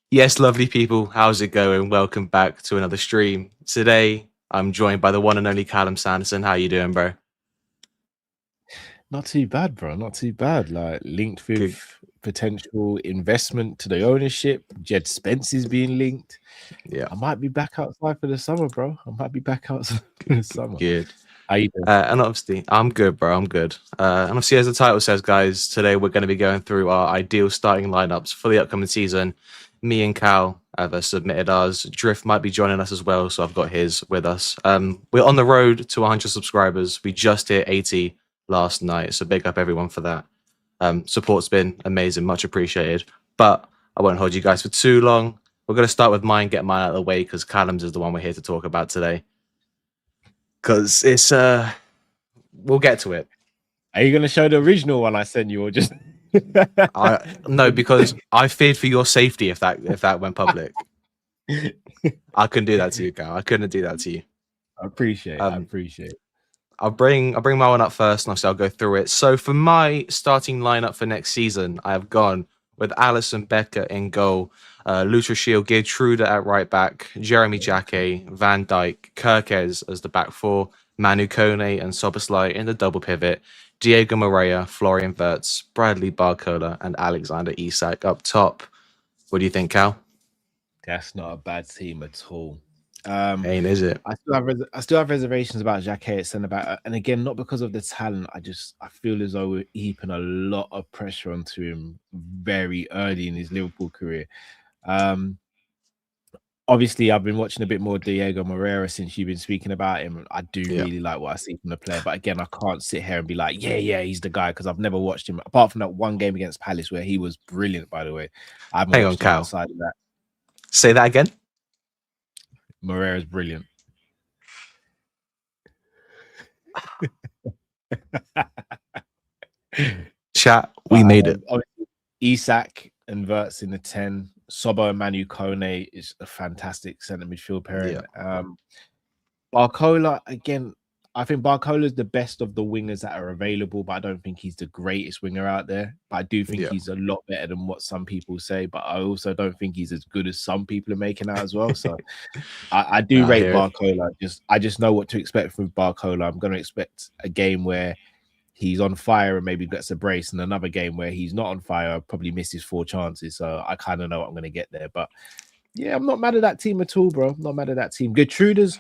Yes, lovely people, how's it going? Welcome back to another stream. Today, I'm joined by the one and only Callum Sanderson. How you doing, bro? Not too bad, bro. Not too bad. Like linked with Good. potential investment to the ownership. Jed Spence is being linked. Yeah, I might be back outside for the summer, bro. I might be back outside for the summer. good. How you doing? And obviously, I'm good, bro. I'm good. And obviously, as the title says, guys, today we're going to be going through our ideal starting lineups for the upcoming season. Me and Cal have submitted ours. Drift might be joining us as well, so I've got his with us. We're on the road to 100 subscribers. We just hit 80 last night, so big up everyone for that. Support's been amazing, much appreciated. But I won't hold you guys for too long. We're going to start with mine, get mine out of the way, because Callum's is the one we're here to talk about today. Because it's we'll get to it. Are you gonna show the original one I sent you, or just? No, because I feared for your safety if that went public. I couldn't do that to you, Cal. I couldn't do that to you. I appreciate. I appreciate. I'll bring my one up first, and obviously I'll go through it. So for my starting lineup for next season, I have gone with Alisson Becker in goal, Lutra Shield, Geertruida at right back, Jeremy Jacquet, Van Dijk, Kirkez as the back four, Manu Kone and Soboslai in the double pivot, Diego Moreira, Florian Wirtz, Bradley Barcola, and Alexander Isak up top. What do you think, Cal? That's not a bad team at all. Ain't, is it? I still have reservations about Jacquet at centre back, and again, not because of the talent. I feel as though we're heaping a lot of pressure onto him very early in his Liverpool career. Obviously, I've been watching a bit more Diego Moreira since you've been speaking about him. I do really like what I see from the player, but again, I can't sit here and be like, yeah, he's the guy, because I've never watched him apart from that one game against Palace where he was brilliant. By the way, I haven't Hang on, watched him Cal. outside of that. Say that again. Moreira's brilliant. Chat, we made it. Isak and Wirtz in the 10. Sobo and Manu Kone is a fantastic centre midfield pairing. Yeah. Barcola, again, I think Barcola is the best of the wingers that are available, but I don't think he's the greatest winger out there. But I do think he's a lot better than what some people say. But I also don't think he's as good as some people are making out as well. So I do rate Barcola. I just know what to expect from Barcola. I'm going to expect a game where he's on fire and maybe gets a brace, and another game where he's not on fire, probably misses 4 chances. So I kind of know what I'm going to get there. But yeah, I'm not mad at that team at all, bro. I'm not mad at that team. Geertruida's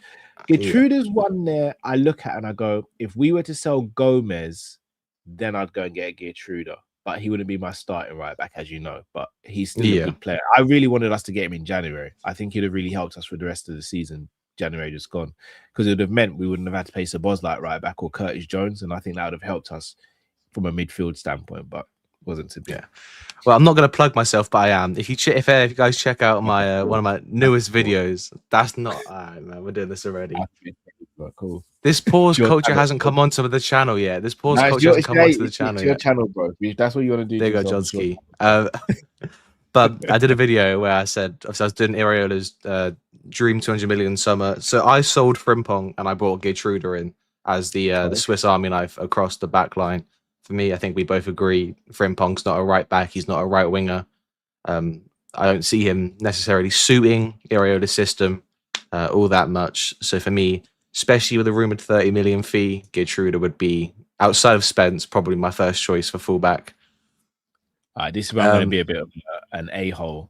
one there. I look at and I go, if we were to sell Gomez, then I'd go and get a Geertruida. But he wouldn't be my starting right back, as you know. But he's still a good player. I really wanted us to get him in January. I think he'd have really helped us for the rest of the season. January just gone, because it would have meant we wouldn't have had to pay Szoboszlai at right back or Curtis Jones, and I think that would have helped us from a midfield standpoint, but wasn't to be. Yeah. Well, I'm not going to plug myself, but I am. If you guys check out my one of my newest videos, that's not. Man, we're doing this already. Cool. This pause culture hasn't come onto the channel yet. This pause culture hasn't come onto the channel yet. It's your channel, bro. That's what you want to do. There you go, Johnski. But I did a video where I said I was doing Iraola's Dream 200 million summer. So I sold Frimpong and I brought Geertruida in as the Swiss Army knife across the back line. For me, I think we both agree Frimpong's not a right back. He's not a right winger. I don't see him necessarily suiting Iraola's system all that much. So for me, especially with a rumoured 30 million fee, Geertruida would be, outside of Spence, probably my first choice for fullback. This is where I'm going to be a bit of an a-hole.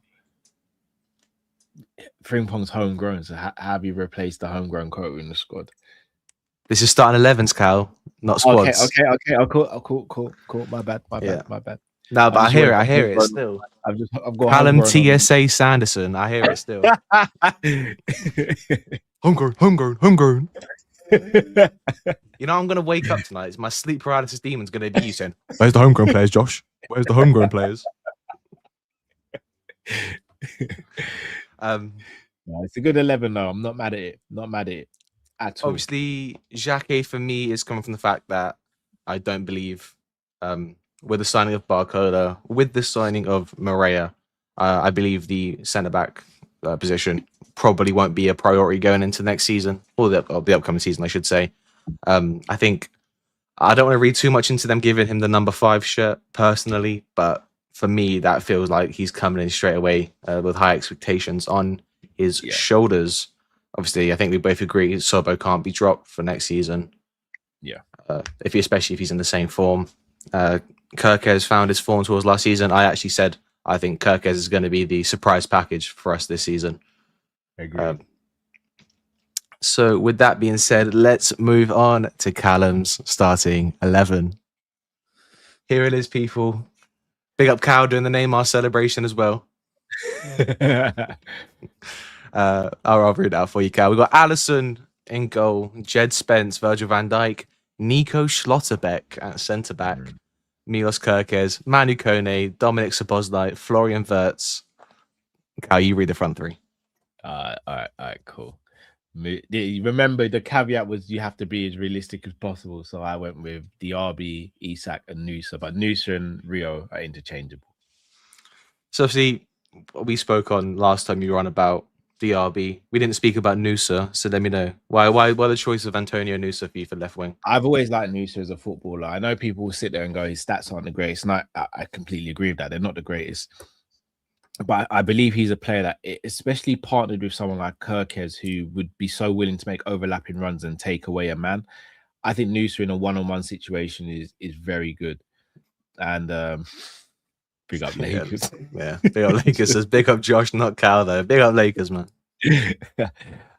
Frimpong's homegrown, so how have you replaced the homegrown quota in the squad? This is starting 11s, Cal, not squads. Okay. Cool. My bad. No, but I hear it still. I've got Callum TSA Sanderson. I hear it still. Homegrown. You know, I'm going to wake up tonight. My sleep paralysis demon's going to be you saying, "Where's the homegrown players, Josh? Where's the homegrown players?" It's a good 11 though. I'm not mad at it. At all. Obviously, Jacquet for me is coming from the fact that I don't believe with the signing of Barcola, with the signing of Moreira, I believe the centre-back position probably won't be a priority going into next season, or the upcoming season, I should say. I think I don't want to read too much into them giving him the number 5 shirt personally, but for me, that feels like he's coming in straight away with high expectations on his shoulders. Obviously, I think we both agree Sobo can't be dropped for next season. Yeah. Especially if he's in the same form. Kirkez found his form towards last season. I actually said I think Kirkez is going to be the surprise package for us this season. I agree. So with that being said, let's move on to Callum's starting 11. Here it is, people. Big up Cal doing the Neymar celebration as well. I'll read it out for you, Cal. We've got Allison in goal, Jed Spence, Virgil van Dijk, Nico Schlotterbeck at centre back, Milos Kerkez, Manu Kone, Dominic Szoboszlai, Florian Wirtz. Cal, you read the front three. All right, cool. Remember, the caveat was you have to be as realistic as possible. So I went with Diaby, Isak, and Nusa. But Nusa and Rio are interchangeable. So obviously, we spoke on last time you were on about DRB. We didn't speak about Nusa, so let me know why the choice of Antonio Nusa for you for left wing. I've always liked Nusa as a footballer. I know people will sit there and go, his stats aren't the greatest, and I completely agree with that. They're not the greatest, but I believe he's a player that, especially partnered with someone like Kerkez, who would be so willing to make overlapping runs and take away a man. I think Nusa in a one-on-one situation is very good, and big up Lakers. Yeah, big up Lakers. Says big up Josh, not Cal though. Big up Lakers, man.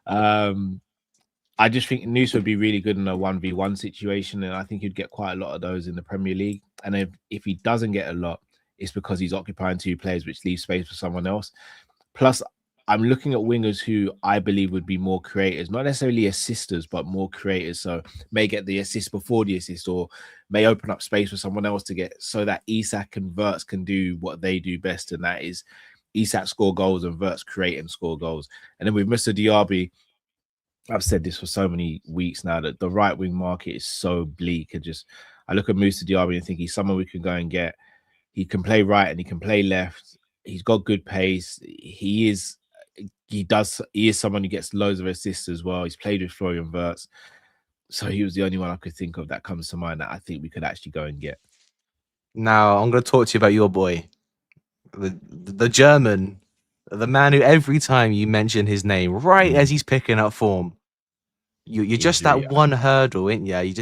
I just think Nusa would be really good in a 1v1 situation, and I think he'd get quite a lot of those in the Premier League. And if he doesn't get a lot, it's because he's occupying two players, which leaves space for someone else. Plus, I'm looking at wingers who I believe would be more creators, not necessarily assisters, but more creators. So may get the assist before the assist, or may open up space for someone else to get, so that Isak and Wirtz can do what they do best, and that is Isak score goals and Wirtz create and score goals. And then with Mr. Diaby, I've said this for so many weeks now, that the right wing market is so bleak. I look at Moussa Diaby and think he's someone we can go and get. He can play right and he can play left. He's got good pace. He is someone who gets loads of assists as well. He's played with Florian Wirtz. So he was the only one I could think of that comes to mind that I think we could actually go and get. Now, I'm going to talk to you about your boy, the German, the man who every time you mention his name, right as he's picking up form, you're just that one hurdle, ain't you?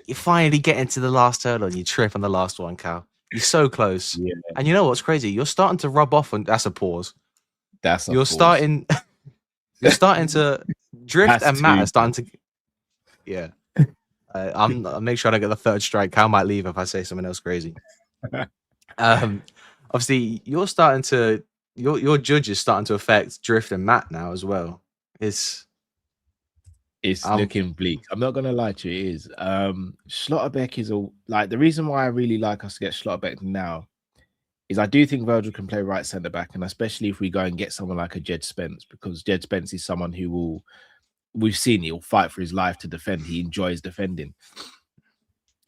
You finally get into the last hurdle and you trip on the last one, Cal. You're so close. Yeah. And you know what's crazy? You're starting to rub off on, that's a pause. You're starting to drift, and Matt is starting to. Yeah. I'll make sure I don't get the third strike. Cal might leave if I say something else crazy. Obviously, you're starting to. Your judge is starting to affect Drift and Matt now as well. It's looking bleak. I'm not gonna lie to you. It is. Schlotterbeck is the reason why I really like us to get Schlotterbeck now is I do think Virgil can play right centre back, and especially if we go and get someone like a Jed Spence, because Jed Spence is someone who we've seen he'll fight for his life to defend. He enjoys defending.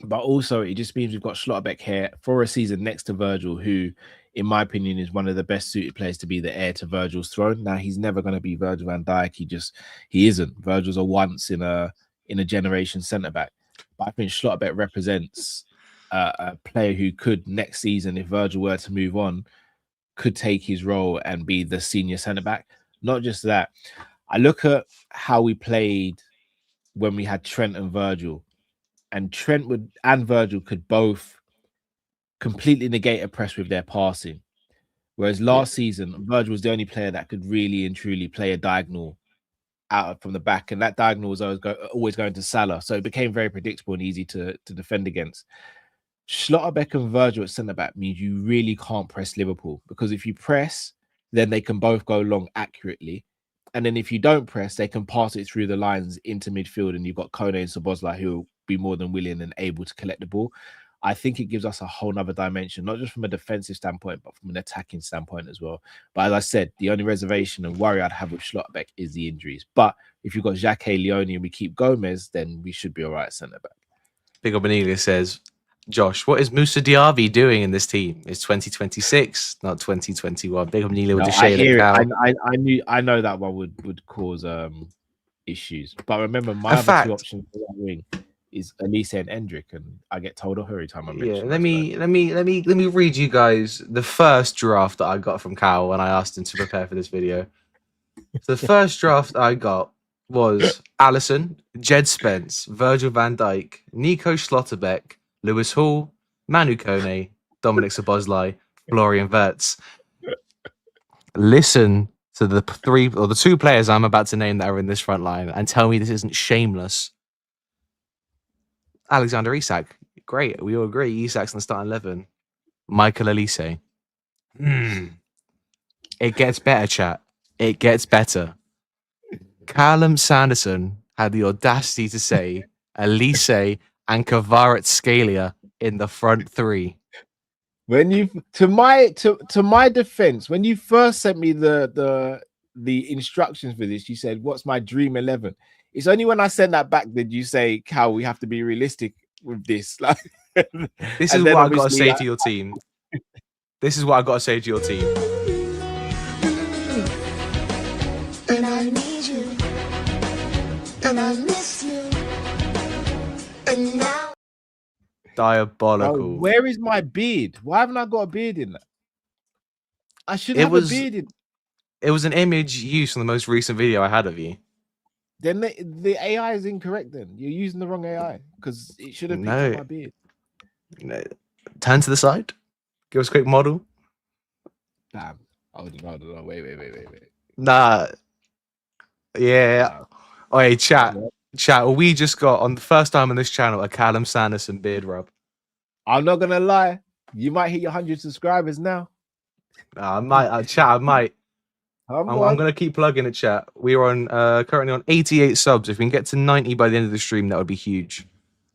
But also, it just means we've got Schlotterbeck here for a season next to Virgil, who, in my opinion, is one of the best suited players to be the heir to Virgil's throne. Now, he's never going to be Virgil van Dijk. He isn't. Virgil's a once in a generation centre back. But I think Schlotterbeck represents a player who could next season, if Virgil were to move on, could take his role and be the senior centre back. Not just that. I look at how we played when we had Trent and Virgil. And Trent and Virgil could both completely negate a press with their passing. Whereas last season, Virgil was the only player that could really and truly play a diagonal out from the back. And that diagonal was always going to Salah. So it became very predictable and easy to defend against. Schlotterbeck and Virgil at centre-back means you really can't press Liverpool. Because if you press, then they can both go long accurately. And then if you don't press, they can pass it through the lines into midfield. And you've got Kone and Szoboszlai who be more than willing and able to collect the ball. I think it gives us a whole nother dimension, not just from a defensive standpoint, but from an attacking standpoint as well. But as I said, the only reservation and worry I'd have with Schlotterbeck is the injuries. But if you've got Xhaka, Leone, and we keep Gomez, then we should be all right at centre-back. Big Up Anelia says, Josh, what is Moussa Diaby doing in this team? It's 2026, not 2021. Big Up Anelia with the shade of cow. I know that one would cause issues. But remember, my other two options for that wing is Elise and Endrick, and I get told off every time I Yeah, mention let those guys. me read you guys the first draft that I got from Cal when I asked him to prepare for this video. So the first draft I got was Allison, Jed Spence, Virgil van Dijk, Nico Schlotterbeck, Lewis Hall, Manu Kone, Dominic Szoboszlai, Florian Wirtz. Listen to the two players I'm about to name that are in this front line and tell me this isn't shameless. Alexander Isak, great. We all agree Isak's in the starting 11. Michael Elise. It gets better, chat. It gets better. Callum Sanderson had the audacity to say Elise and Kvaratskhelia in the front three. When you to my defense, when you first sent me the instructions for this, you said, "What's my dream 11?" It's only when I sent that back did you say, "Cal, we have to be realistic with this." Like, this is what I got to say to your team. This is what I got to say to your team. And I need you, and I miss you, and now. Diabolical. Oh, where is my beard? Why haven't I got a beard in that? I should have a beard in. It was an image used from the most recent video I had of you. Then the AI is incorrect. Then you're using the wrong AI because it should have picked up my beard. No. Turn to the side. Give us a quick model. Damn. Hold on. Wait. Nah. Yeah. Oh, hey, chat. We just got on the first time on this channel a Callum Sanderson beard rub. I'm not gonna lie. You might hit your 100 subscribers now. I might. Chat. I might. I'm gonna keep plugging it, chat. We are on currently on 88 subs. If we can get to 90 by the end of the stream, that would be huge.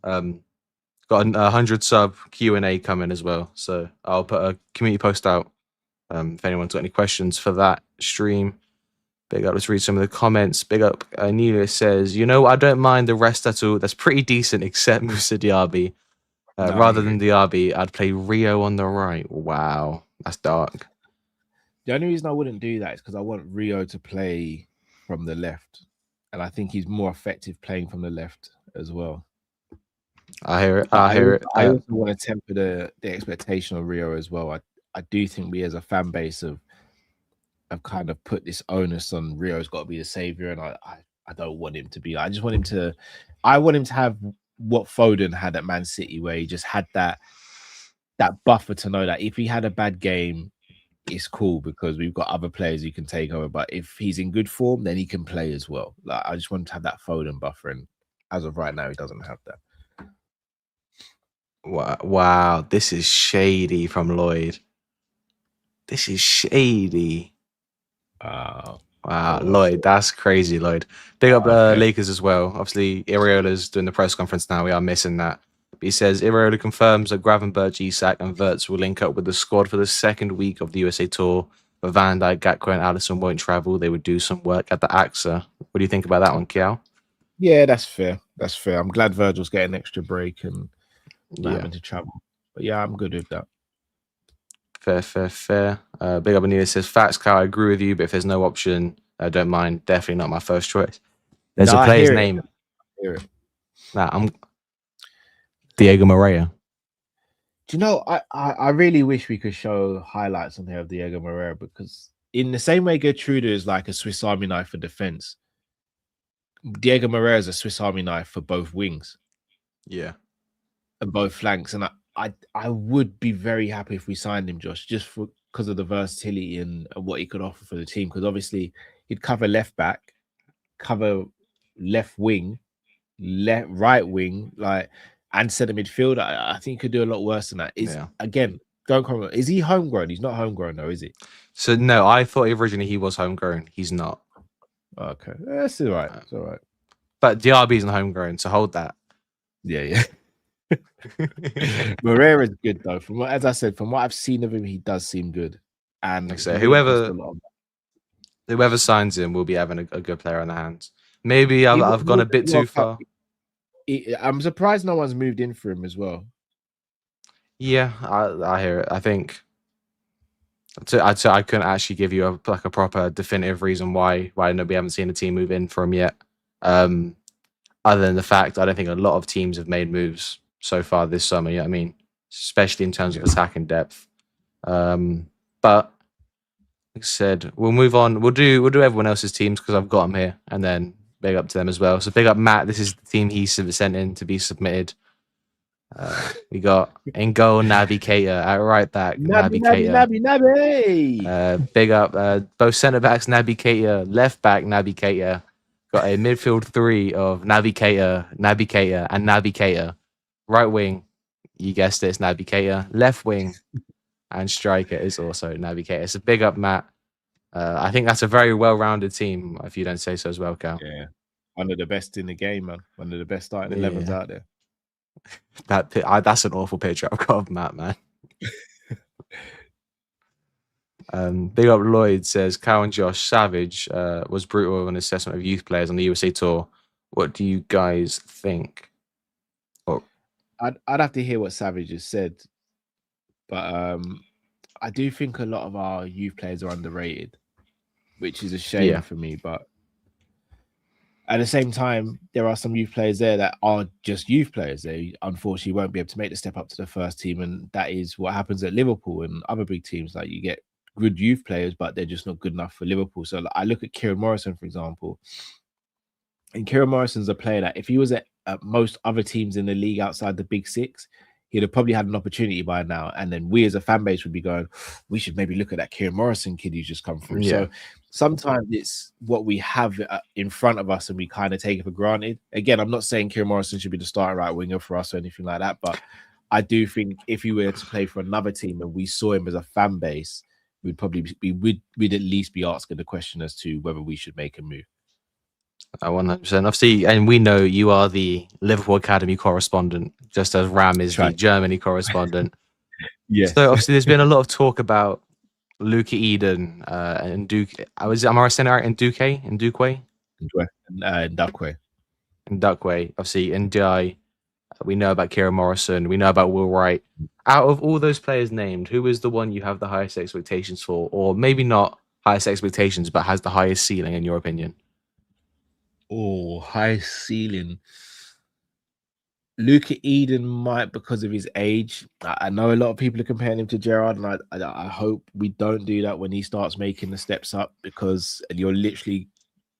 Got a 100 sub Q&A coming as well, so I'll put a community post out if anyone's got any questions for that stream. Big up. Let's read some of the comments. Big up. Anelia says, "You know, I don't mind the rest at all. That's pretty decent, except Musa Diaby. Rather than Diaby, I'd play Rio on the right." Wow, that's dark. The only reason I wouldn't do that is because I want Rio to play from the left, and I think he's more effective playing from the left as well. I hear it. I also want to temper the expectation of Rio as well. I do think we as a fan base have kind of put this onus on Rio's got to be the savior, and I don't want him to be. I want him to have what Foden had at Man City, where he just had that buffer to know that if he had a bad game, it's cool because we've got other players who can take over. But if he's in good form, then he can play as well. Like, I just want to have that Foden buffer, and as of right now, he doesn't have that. Wow, this is shady from Lloyd. This is shady. Wow, Lloyd, that's crazy, Lloyd. Big up Lakers as well. Obviously, Iriola's doing the press conference now. We are missing that. But he says Iriola confirms that Gravenberch, Isak, and Wirtz will link up with the squad for the second week of the USA Tour. But Van Dijk, Gakpo, and Allison won't travel. They would do some work at the AXA. What do you think about that one, Kiao? Yeah, that's fair. That's fair. I'm glad Virgil's getting an extra break and not having to travel. But yeah, I'm good with that. Fair. Big up Anita says, "Facts, Kyle, I agree with you, but if there's no option, I don't mind. Definitely not my first choice." There's a player's name. I'm Diego Moreira. Do you know, I really wish we could show highlights on here of Diego Moreira, because in the same way Gertrude is like a Swiss Army knife for defense, Diego Moreira is a Swiss Army knife for both wings. Yeah. And both flanks. And I would be very happy if we signed him, Josh, just because of the versatility and what he could offer for the team. Because obviously he'd cover left back, cover left wing, right wing, and centre midfield. I think he could do a lot worse than that. Again, don't comment. Is he homegrown? He's not homegrown though, is he? So no, I thought originally he was homegrown. He's not. Okay, that's all right. It's all right. But Diaby's not homegrown, so hold that. Yeah. Moreira's good though. As I said, from what I've seen of him, he does seem good. And so whoever signs him will be having a good player on the hands. Maybe I've gone a bit too far. I'm surprised no one's moved in for him as well. Yeah, I hear it. I think I couldn't actually give you a proper definitive reason why we haven't seen a team move in for him yet. other than the fact I don't think a lot of teams have made moves so far this summer. You know what I mean? Especially in terms of attacking depth. But like I said, we'll move on. We'll do everyone else's teams because I've got them here, and then big up to them as well. So big up Matt. This is the team he sent in to be submitted. We got in goal Naby Keita, at right back Naby Keita. Big up both centre backs Naby Keita, left back Naby Keita. Got a midfield three of Naby Keita, and Naby Keita. Right wing, you guessed it, it's Naby Keita. Left wing and striker is also Naby Keita. So big up Matt. I think that's a very well-rounded team, if you don't say so as well, Cal. Yeah, one of the best in the game, man. One of the best starting 11s out there. That's an awful picture I've got of Matt, man. Big up Lloyd says Cal and Josh Savage was brutal on assessment of youth players on the USA tour. What do you guys think? I'd have to hear what Savage has said, but I do think a lot of our youth players are underrated, which is a shame for me. But at the same time, there are some youth players there that are just youth players. They unfortunately won't be able to make the step up to the first team, and that is what happens at Liverpool and other big teams. Like, you get good youth players, but they're just not good enough for Liverpool. So I look at Kieran Morrison, for example, and Kieran Morrison's a player that if he was at most other teams in the league outside the big six, he'd have probably had an opportunity by now. And then we as a fan base would be going, we should maybe look at that Kieran Morrison kid who's just come through. Yeah. So sometimes it's what we have in front of us and we kind of take it for granted. Again, I'm not saying Kieran Morrison should be the starting right winger for us or anything like that, but I do think if he were to play for another team and we saw him as a fan base, we'd at least be asking the question as to whether we should make a move. 100%. Obviously, and we know you are the Liverpool Academy correspondent, just as Ram is the Germany correspondent. Yes. So obviously, there's been a lot of talk about Luca Eden and Duke. Am I saying it right? Duque. Obviously, Ndiaye. We know about Kieran Morrison. We know about Will Wright. Out of all those players named, who is the one you have the highest expectations for, or maybe not highest expectations, but has the highest ceiling in your opinion? Oh, high ceiling. Luca Eden might, because of his age. I know a lot of people are comparing him to Gerrard, and I hope we don't do that when he starts making the steps up, because you're literally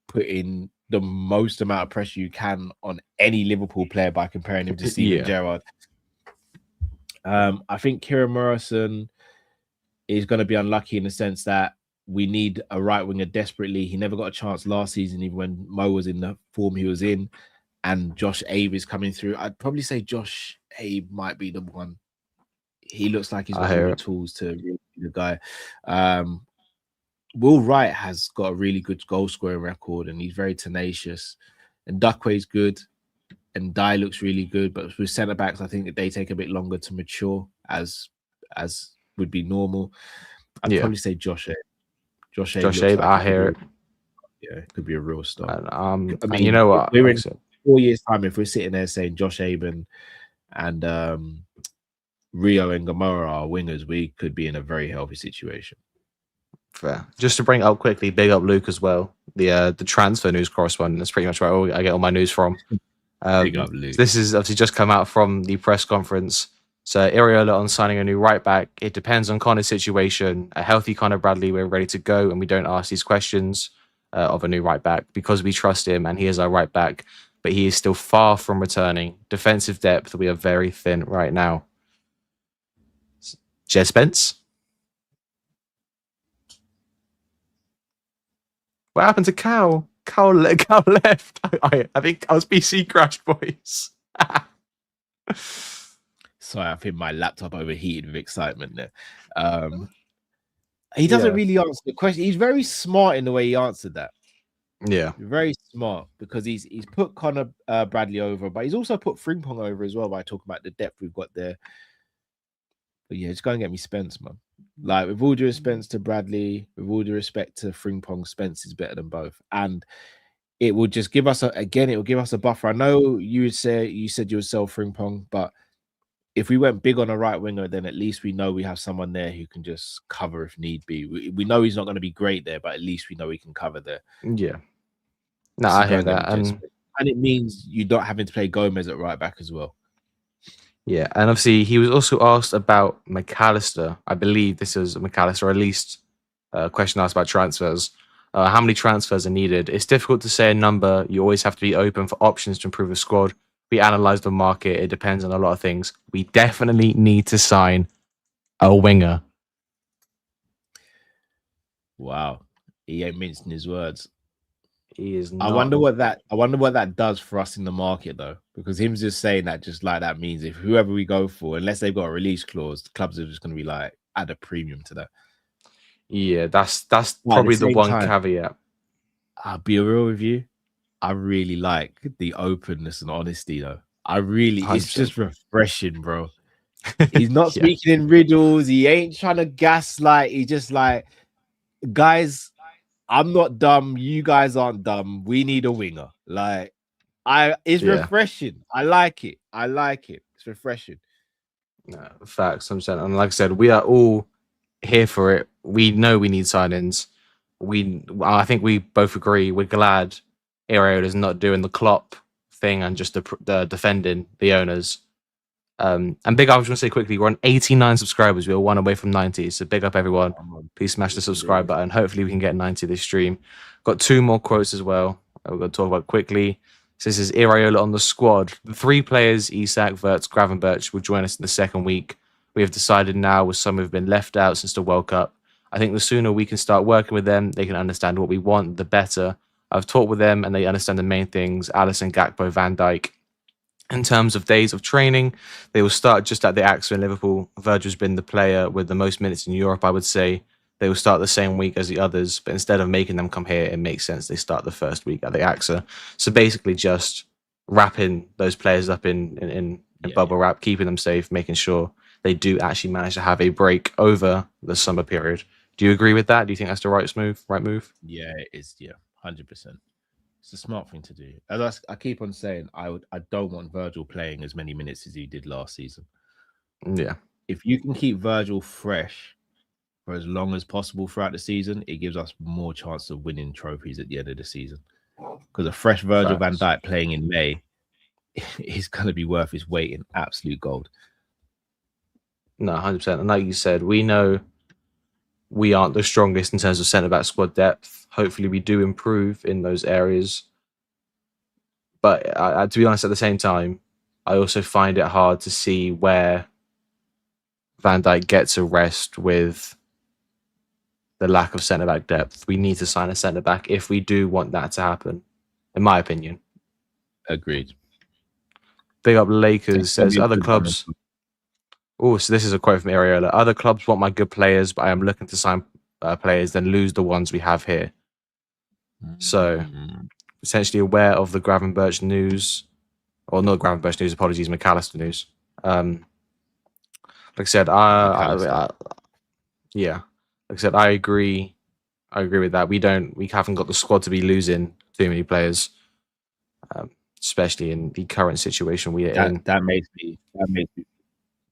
putting the most amount of pressure you can on any Liverpool player by comparing him to Steven Gerrard. I think Kieran Morrison is going to be unlucky in the sense that we need a right winger desperately. He never got a chance last season, even when Mo was in the form he was in. And Josh Abe is coming through. I'd probably say Josh Abe might be the one. He looks like he's got all the tools to really be the guy. Will Wright has got a really good goal scoring record, and he's very tenacious. And Duckway's good, and Dye looks really good. But with centre backs, I think that they take a bit longer to mature, as would be normal. I'd probably say Josh Abe. Josh Abe, I hear it. Yeah, it could be a real start. I mean, you know what? We're in 4 years' time. If we're sitting there saying Josh Abe and Rio and Gamora are wingers, we could be in a very healthy situation. Fair. Just to bring it up quickly, big up Luke as well, the transfer news correspondent. That's pretty much where I get all my news from. Big up Luke. This is obviously just come out from the press conference. So Iriola on signing a new right back. It depends on Connor's situation. A healthy Connor Bradley, we're ready to go, and we don't ask these questions of a new right back because we trust him and he is our right back. But he is still far from returning. Defensive depth, we are very thin right now. Jez Spence? What happened to Cal? Cal left. I think Cal's PC crashed, boys. Sorry, I think my laptop overheated with excitement there. He doesn't really answer the question. He's very smart in the way he answered that. Yeah, very smart, because he's put Connor Bradley over, but he's also put Frimpong over as well by talking about the depth we've got there. But yeah, just go and get me Spence, man. Like, with all due respect to Bradley, with all due respect to Frimpong, Spence is better than both, and it will just give us a buffer. I know you said you would sell Frimpong, but if we went big on a right winger, then at least we know we have someone there who can just cover if need be. We know he's not going to be great there, but at least we know he can cover there. Yeah. No, I hear that. And And it means you're not having to play Gomez at right back as well. Yeah, and obviously he was also asked about McAllister. I believe this is McAllister, or at least a question asked about transfers. How many transfers are needed? It's difficult to say a number. You always have to be open for options to improve the squad. We analyze the market. It depends on a lot of things. We definitely need to sign a winger. Wow, he ain't mincing his words. He is not. I wonder what that does for us in the market though, because him just saying that just like that means if whoever we go for, unless they've got a release clause, clubs are just going to be like add a premium to that. Yeah, that's probably the one caveat. I'll be real with you. I really like the openness and honesty though. It's just refreshing, bro. He's not speaking in riddles. He ain't trying to gaslight. He's just like, guys, I'm not dumb. You guys aren't dumb. We need a winger. Like, it's refreshing. I like it. It's refreshing. Facts, 100%. And like I said, we are all here for it. We know we need signings. I think we both agree. We're glad Iraola's not doing the Klopp thing and just the defending the owners. And big up, I was going to say quickly, we're on 89 subscribers. We're one away from 90. So big up, everyone. Please smash the subscribe button. Hopefully we can get 90 this stream. Got 2 more quotes as well. We're going to talk about quickly. So this is Iraola on the squad. The 3 players, Isak, Wirtz, Gravenberch, will join us in the second week. We have decided now, with some who've been left out since the World Cup, I think the sooner we can start working with them, they can understand what we want, the better. I've talked with them and they understand the main things. Alisson, Gakpo, Van Dijk. In terms of days of training, they will start just at the AXA in Liverpool. Virgil's been the player with the most minutes in Europe, I would say. They will start the same week as the others, but instead of making them come here, it makes sense they start the first week at the AXA. So basically just wrapping those players up in bubble wrap, keeping them safe, making sure they do actually manage to have a break over the summer period. Do you agree with that? Do you think that's the right move? Yeah, it is. Yeah, 100%. It's a smart thing to do. As I keep on saying, I don't want Virgil playing as many minutes as he did last season. Yeah. If you can keep Virgil fresh for as long as possible throughout the season, it gives us more chance of winning trophies at the end of the season. Because a fresh Virgil van Dijk playing in May is going to be worth his weight in absolute gold. No, 100%. And like you said, we know we aren't the strongest in terms of centre-back squad depth. Hopefully we do improve in those areas. But to be honest, at the same time, I also find it hard to see where Van Dijk gets a rest with the lack of centre-back depth. We need to sign a centre-back if we do want that to happen, in my opinion. Agreed. Big up Lakers says other clubs... Oh, so this is a quote from Iraola. Other clubs want my good players, but I am looking to sign players, then lose the ones we have here. So, essentially aware of the Gravenberch news, or not Gravenberch news, apologies, McAllister news. Like I said, like I said, I agree with that. We haven't got the squad to be losing too many players, especially in the current situation we are in.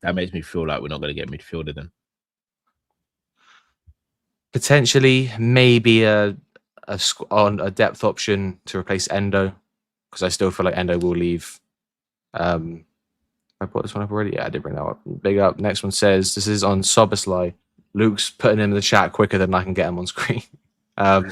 That makes me feel like we're not going to get midfielder then. Potentially, maybe a depth option to replace Endo, because I still feel like Endo will leave. I brought this one up already. Yeah, I did bring that up. Big up. Next one says, this is on Soboslai. Luke's putting him in the chat quicker than I can get him on screen. Let me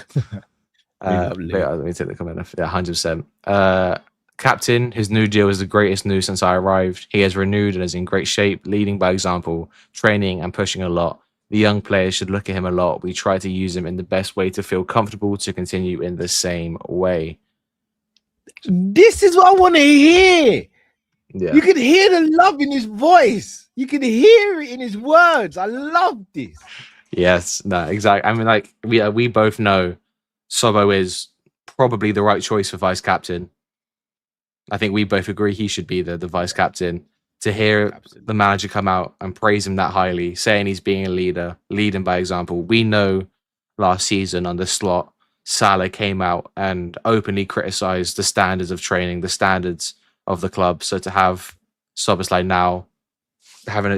take the comment. Yeah, 100%. Captain, his new deal is the greatest news since I arrived. He has renewed and is in great shape, leading by example, training and pushing a lot. The young players should look at him a lot. We try to use him in the best way to feel comfortable to continue in the same way. This is what I want to hear. Yeah. You can hear the love in his voice. You can hear it in his words. I love this. Yes, no, exactly. I mean, like we both know Sobo is probably the right choice for vice captain. I think we both agree he should be the vice captain. To hear the manager come out and praise him that highly, saying he's being a leader, leading by example. We know last season on the slot, Salah came out and openly criticised the standards of training, the standards of the club. So to have Soboslai now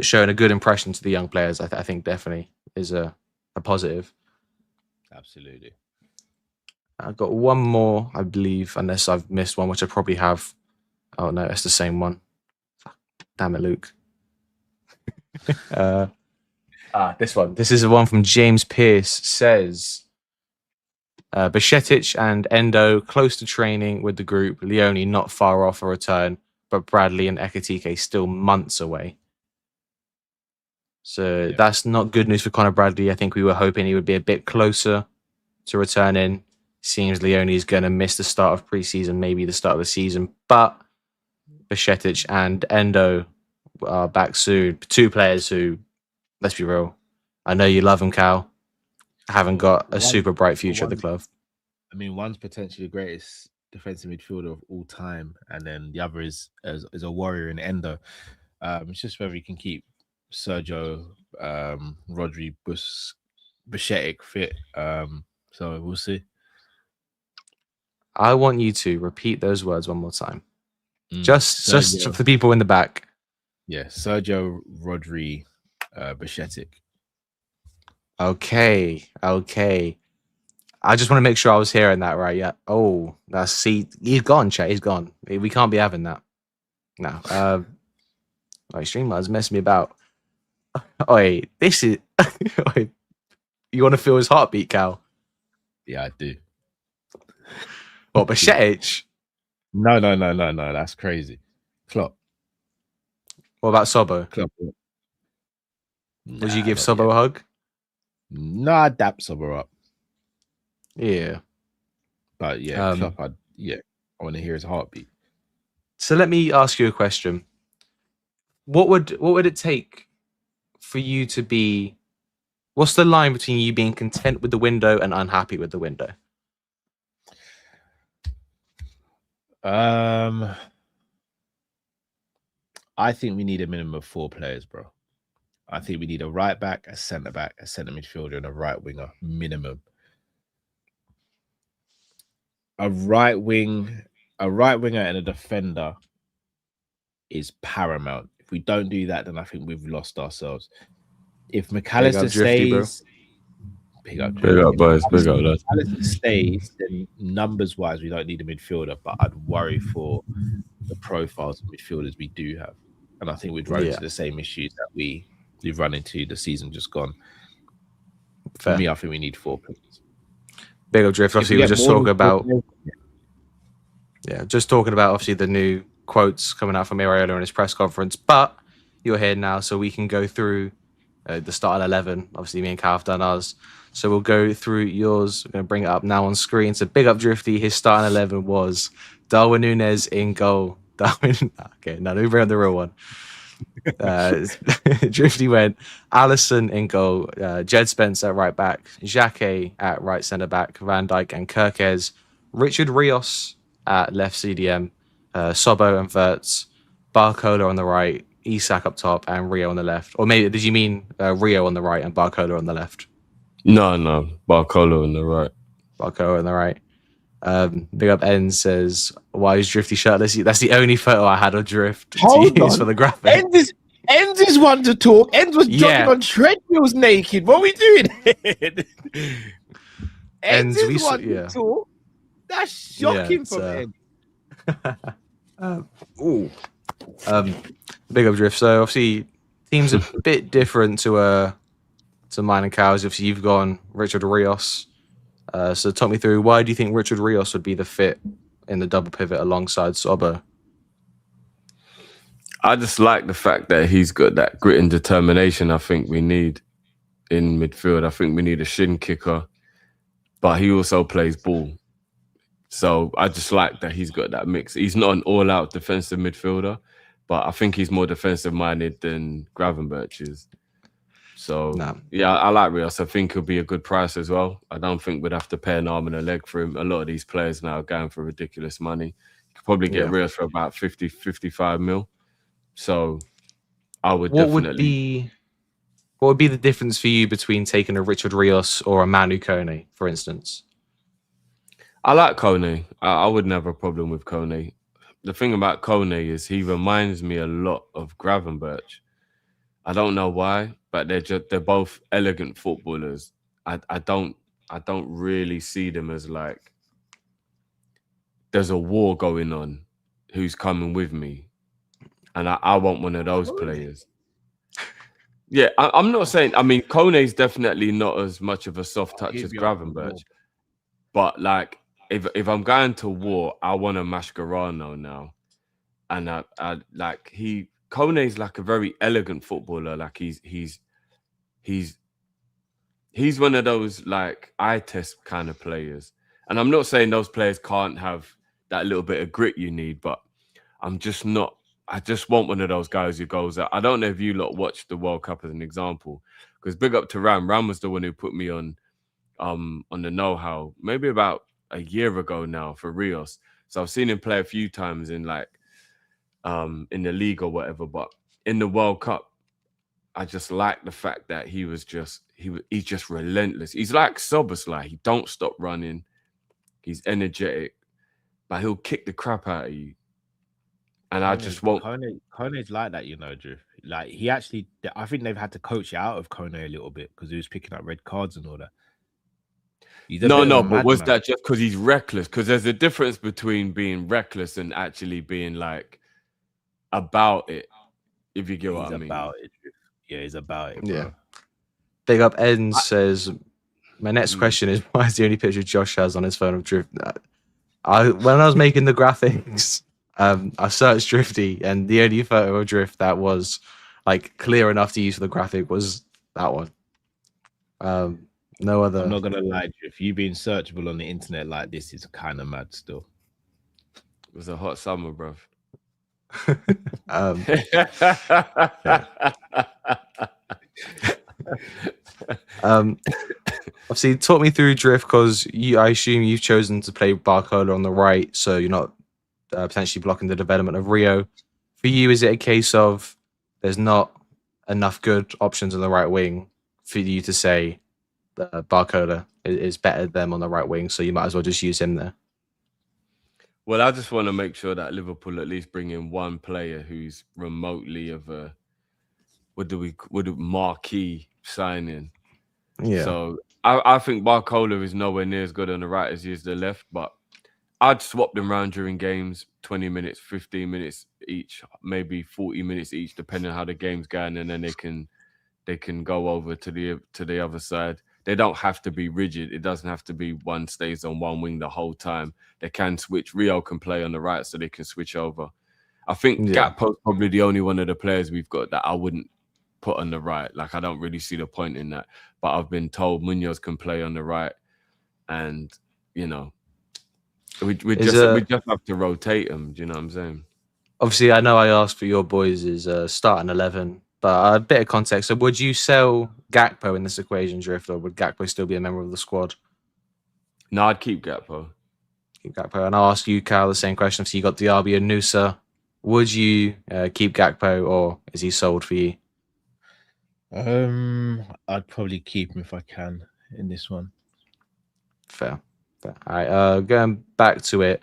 showing a good impression to the young players, I think definitely is a positive. Absolutely. I've got one more, I believe, unless I've missed one, which I probably have. Oh no, it's the same one. Damn it, Luke. This one. This is the one from James Pierce. Says Bajcetic and Endo close to training with the group. Leone not far off a return, but Bradley and Ekatike still months away. So that's not good news for Conor Bradley. I think we were hoping he would be a bit closer to returning. Seems Leone is going to miss the start of preseason, maybe the start of the season. But Bajcetic and Endo are back soon. Two players who, let's be real, I know you love them, Cal, haven't got a super bright future at the club. I mean, one's potentially the greatest defensive midfielder of all time, and then the other is a warrior in Endo. It's just whether he can keep Sergio, Rodri, Bajcetic fit. So we'll see. I want you to repeat those words one more time. Just for the people in the back. Yeah, Sergio, Rodri, Bajcetic. Okay. I just want to make sure I was hearing that right. Yeah. Oh, he's gone, chat. He's gone. We can't be having that. No. My Streamline's messing me about. Wait, this is. Wait, you want to feel his heartbeat, Cal? Yeah, I do. What, Bajcetic? No. That's crazy. Klopp. What about Sobo? Klopp. Would you give Sobo a hug? No, I'd dap Sobo up. Yeah. But yeah, Klopp, I want to hear his heartbeat. So let me ask you a question. What would it take for you to be? What's the line between you being content with the window and unhappy with the window? I think we need a minimum of 4 players, bro. I think we need a right back, a centre back, a centre midfielder, and a right winger minimum. A right winger, and a defender is paramount. If we don't do that, then I think we've lost ourselves. If McAllister stays, big up, boys. Big up, lads. McAllister stays, then numbers-wise, we don't need a midfielder. But I'd worry for the profiles of midfielders we do have, and I think we'd run into the same issues that we've run into the season just gone. Fair. For me, I think we need 4 players. Big up Drift. Obviously, we're just talking about. Yeah, just talking about obviously the new quotes coming out from Iraola in his press conference. But you're here now, so we can go through the starting 11. Obviously, me and Cal have done ours. So we'll go through yours. We're going to bring it up now on screen. So big up Drifty. His starting 11 was Darwin Núñez in goal. Okay, now let me bring up the real one. Drifty went Alisson in goal, Jed Spence at right back, Xhaka at right centre back, Van Dijk and Kirkes, Richard Rios at left CDM, Sobo and Wirtz, Barcola on the right, Isak up top, and Rio on the left. Or maybe did you mean Rio on the right and Barcola on the left? No, Barcola on the right. Barcola on the right. Big up N says, why is Drifty shirtless? That's the only photo I had of Drift to use for the graphic. Ends is one to talk. Ends was jogging on treadmills naked. What are we doing? Ends is one to talk. That's shocking from Ends. Big up Drift. So obviously team's a bit different to mine and Cal's. Obviously you've gone Richard Rios. So talk me through, why do you think Richard Rios would be the fit in the double pivot alongside Sobo? I just like the fact that he's got that grit and determination I think we need in midfield. I think we need a shin kicker, but he also plays ball. So I just like that he's got that mix. He's not an all-out defensive midfielder, but I think he's more defensive-minded than Gravenberch is. So, yeah, I like Rios. I think he'll be a good price as well. I don't think we'd have to pay an arm and a leg for him. A lot of these players now are going for ridiculous money. You could probably get Rios for about 50, 55 mil. So I would What would be the difference for you between taking a Richard Rios or a Manu Kone, for instance? I like Kone. I wouldn't have a problem with Kone. The thing about Kone is he reminds me a lot of Gravenberch. I don't know why, but they're both elegant footballers. I don't really see them as like there's a war going on. Who's coming with me? And I want one of those players. Yeah, I'm not saying. I mean, Kone's definitely not as much of a soft touch as Gravenberch, but like, if I'm going to war, I want a Mascherano now, and I like Kone's like a very elegant footballer. Like he's one of those like eye test kind of players. And I'm not saying those players can't have that little bit of grit you need, but I'm just not. I just want one of those guys who goes out. I don't know if you lot watched the World Cup as an example, because big up to Ram. Ram was the one who put me on the know-how maybe about a year ago now for Rios. So I've seen him play a few times in like in the league or whatever, but in the World Cup, I just like the fact that he's just relentless. He's like Soboslai. He don't stop running. He's energetic, but he'll kick the crap out of you. And I just won't. Kone's like that, you know, Drew. Like he actually, I think they've had to coach out of Kone a little bit because he was picking up red cards and all that. But was that just because he's reckless? Because there's a difference between being reckless and actually being like about it. If you get what I mean. About it. Yeah, he's about it, bro. Yeah. Big up Ends says, my next question is, why is the only picture Josh has on his phone of Drift? When I was making the graphics, I searched Drifty, and the only photo of Drift that was like clear enough to use for the graphic was that one. No other. I'm not gonna lie, Drift. You being searchable on the internet like this is kind of mad still. It was a hot summer, bro. Obviously, talk me through Drift, because I assume you've chosen to play Barcola on the right, so you're not potentially blocking the development of Rio. For you, is it a case of there's not enough good options on the right wing for you to say that Barcola is better than them on the right wing, so you might as well just use him there? Well, I just want to make sure that Liverpool at least bring in one player who's remotely of a marquee signing. Yeah. So I think Barcola is nowhere near as good on the right as he is the left, but I'd swap them around during games, 20 minutes, 15 minutes each, maybe 40 minutes each, depending on how the game's going, and then they can go over to the other side. They don't have to be rigid. It doesn't have to be one stays on one wing the whole time. They can switch. Rio can play on the right, so they can switch over. I think Gakpo's probably the only one of the players we've got that I wouldn't put on the right. Like, I don't really see the point in that. But I've been told Munoz can play on the right, and you know, we just have to rotate them. Do you know what I'm saying? Obviously, I know I asked for your boys' starting 11, but a bit of context. So, would you sell Gakpo in this equation, Drift, or would Gakpo still be a member of the squad? No, I'd keep Gakpo. Keep Gakpo, and I'll ask you, Cal, the same question. So, you got Diaby and Nusa. Would you keep Gakpo, or is he sold for you? I'd probably keep him if I can in this one. Fair. All right. Going back to it,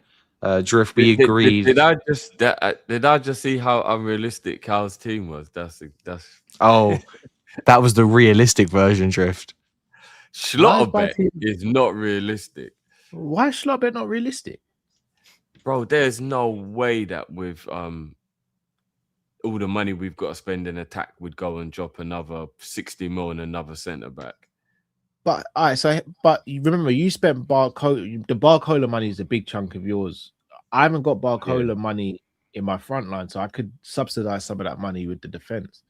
Drift. We agreed. Did I just see how unrealistic Cal's team was? That's. Oh, that was the realistic version, Drift. Schlotterbeck is not realistic. Why is Schlotterbeck not realistic? Bro, there's no way that with all the money we've got to spend in attack, would go and drop another 60 mil on another centre back. But all right, but you remember you spent Barcola. The Barcola money is a big chunk of yours. I haven't got Barcola money in my front line, so I could subsidize some of that money with the defense.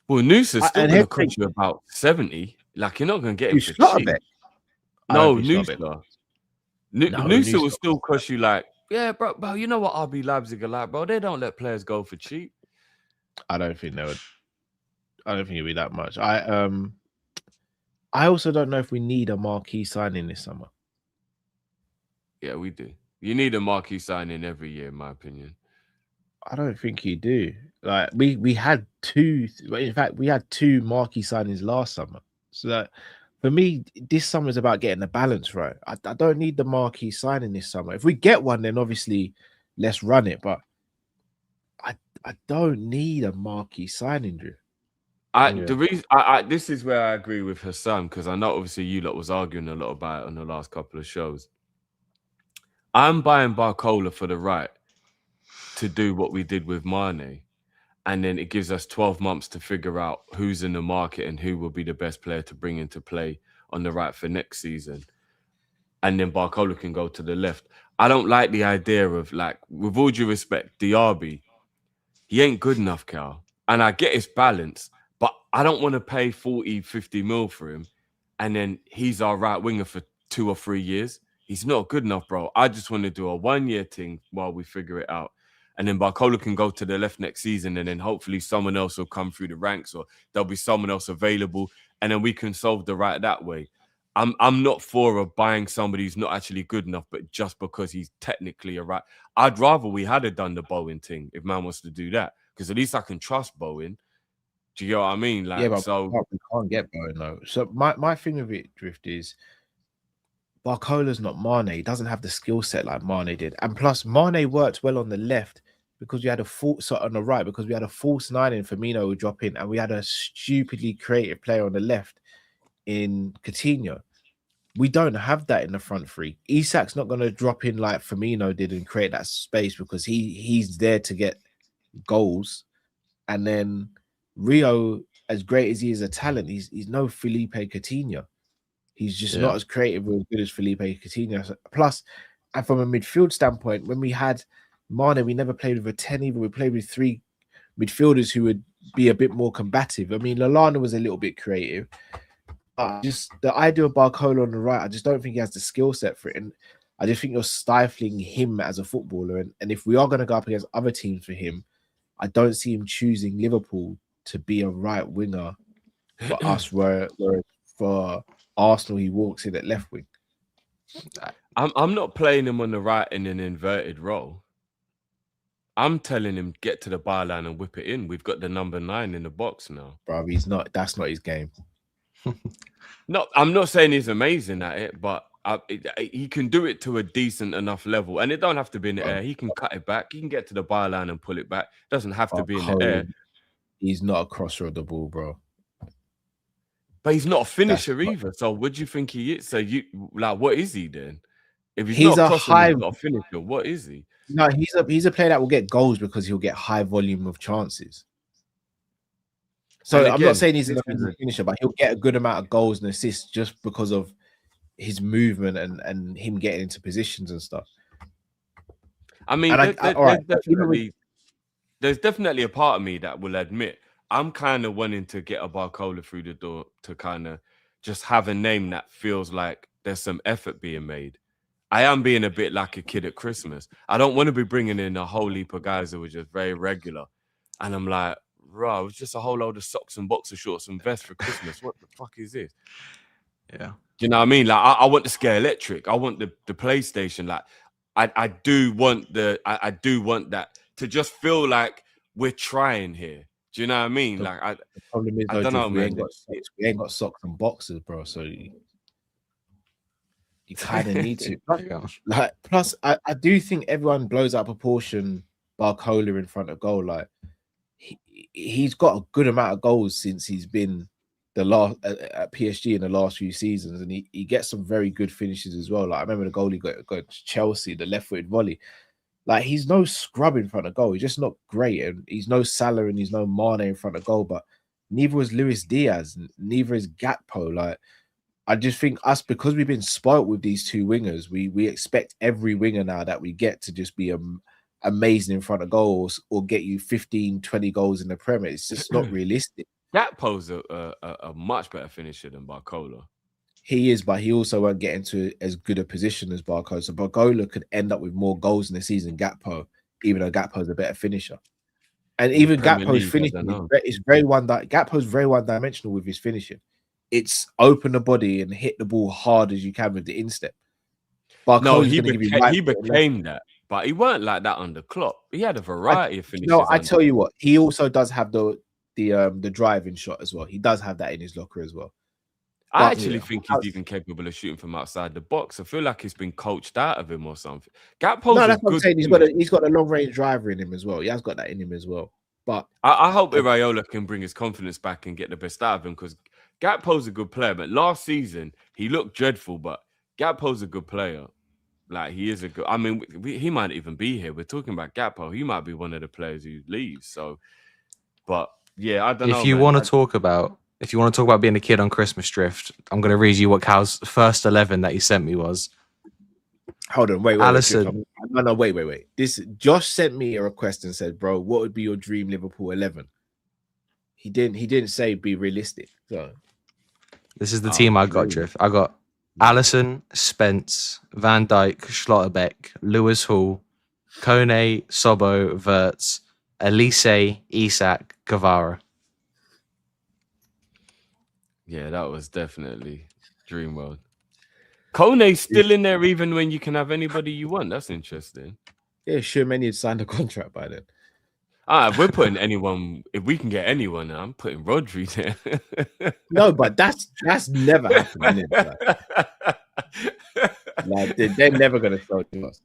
Well, Noosa's still going to cost you about 70. Like, you're not going to get him for cheap. No, Noosa. Noosa will still cost you like, yeah, bro, you know what RB Leipzig are like, bro? They don't let players go for cheap. I don't think it'd be that much. I also don't know if we need a marquee signing this summer. Yeah, we do. You need a marquee signing every year, in my opinion. I don't think you do. Like we had two. In fact, we had two marquee signings last summer. So that for me, this summer is about getting the balance right. I don't need the marquee signing this summer. If we get one, then obviously let's run it. But I don't need a marquee signing, Drew. The reason this is where I agree with Hassan, because I know obviously you lot was arguing a lot about it on the last couple of shows. I'm buying Barcola for the right to do what we did with Mane. And then it gives us 12 months to figure out who's in the market and who will be the best player to bring into play on the right for next season. And then Barcola can go to the left. I don't like the idea of, like, with all due respect, Diaby, he ain't good enough, Cal. And I get his balance, but I don't want to pay 40, 50 mil for him. And then he's our right winger for 2 or 3 years. He's not good enough, bro. I just want to do a 1-year thing while we figure it out. And then Barcola can go to the left next season, and then hopefully someone else will come through the ranks, or there'll be someone else available, and then we can solve the right that way. I'm not for buying somebody who's not actually good enough, but just because he's technically a right. I'd rather we had done the Bowen thing if man wants to do that, because at least I can trust Bowen. Do you get what I mean? Like, Yeah, but so we can't get Bowen though. So my thing with it, Drift, is Barcola's not Mane. He doesn't have the skill set like Mane did. And plus, Mane worked well on the left because we had a false on the right, because we had a false nine in Firmino would drop in, and we had a stupidly creative player on the left in Coutinho. We don't have that in the front three. Isak's not going to drop in like Firmino did and create that space, because he's there to get goals. And then Rio, as great as he is a talent, he's no Felipe Coutinho. He's just not as creative or as good as Felipe Coutinho. Plus, and from a midfield standpoint, when we had Mane, we never played with a 10 either. We played with 3 midfielders who would be a bit more combative. I mean, Lallana was a little bit creative. Just the idea of Barcola on the right, I just don't think he has the skill set for it. And I just think you're stifling him as a footballer. And if we are going to go up against other teams for him, I don't see him choosing Liverpool to be a right winger for us, where for Arsenal, he walks in at left wing. I'm not playing him on the right in an inverted role. I'm telling him, get to the byline and whip it in. We've got the number 9 in the box now. Bro, that's not his game. No, I'm not saying he's amazing at it, but he can do it to a decent enough level. And it don't have to be in the air. He can cut it back. He can get to the byline and pull it back. It doesn't have to be in the air. He's not a crosser of the ball, bro. But he's not a finisher either. So what do you think he is? So what is he then? If he's not a crosser, he's not a finisher, what is he? No, he's a player that will get goals because he'll get high volume of chances. So again, I'm not saying he's a finisher, but he'll get a good amount of goals and assists just because of his movement and him getting into positions and stuff. I mean, there's definitely a part of me that will admit I'm kind of wanting to get a Barcola through the door to kind of just have a name that feels like there's some effort being made. I am being a bit like a kid at Christmas. I don't want to be bringing in a whole heap of guys that were just very regular. And I'm like, bro, it's just a whole load of socks and boxer shorts and vests for Christmas. What the fuck is this? Yeah. Do you know what I mean? Like, I want the Scare Electric. I want the PlayStation. Like, I do want that to just feel like we're trying here. Do you know what I mean? Like, the problem is, I don't know, man. We ain't got socks and boxers, bro. So you kind of need to. Like, plus, I do think everyone blows out of proportion Barcola in front of goal. Like, he's got a good amount of goals since he's been the last at PSG in the last few seasons, and he gets some very good finishes as well. Like, I remember the goal he got Chelsea, the left-footed volley. Like, he's no scrub in front of goal. He's just not great, and he's no Salah and he's no Mane in front of goal. But neither was Luis Diaz, neither is Gakpo. Like, I just think because we've been spoilt with these 2 wingers, we expect every winger now that we get to just be amazing in front of goals or get you 15, 20 goals in the Premier. It's just not realistic. Gakpo's a much better finisher than Barcola. He is, but he also won't get into as good a position as Barcola. So Barcola could end up with more goals in the season than Gakpo, even though Gakpo's a better finisher. And even Gakpo's finishing is Gakpo's very one-dimensional with his finishing. It's open the body and hit the ball hard as you can with the instep. No, he became that, but he weren't like that under Klopp. He had a variety of finishes. No, I tell you what, he also does have the driving shot as well. He does have that in his locker as well. I actually think he's even capable of shooting from outside the box. I feel like he's been coached out of him or something. Gakpo's that's what I'm saying. He's got a long range driver in him as well. He has got that in him as well. But I hope Iraola can bring his confidence back and get the best out of him, because Gakpo's a good player. But last season he looked dreadful. But Gakpo's a good player. Like he is a good. I mean, he might even be here. We're talking about Gakpo. He might be one of the players who leaves. So, but yeah, I don't know, If you man. want to talk about being a kid on Christmas Drift, I'm going to read you what Cal's first 11 that he sent me was. Hold on, wait. Allison. No, wait. This Josh sent me a request and said, "Bro, what would be your dream Liverpool 11?" He didn't say be realistic. So This is the team I got, really? Drift. I got Allison, Spence, Van Dijk, Schlotterbeck, Lewis Hall, Kone, Sobo, Wirtz, Elise, Isak, Guevara. Yeah, that was definitely dream world. Kone's still in there even when you can have anybody you want. That's interesting. yeah, sure, many had signed a contract by then. We're putting anyone. If we can get anyone, I'm putting Rodri there. No, but that's never happened. Like they're never gonna sell to us.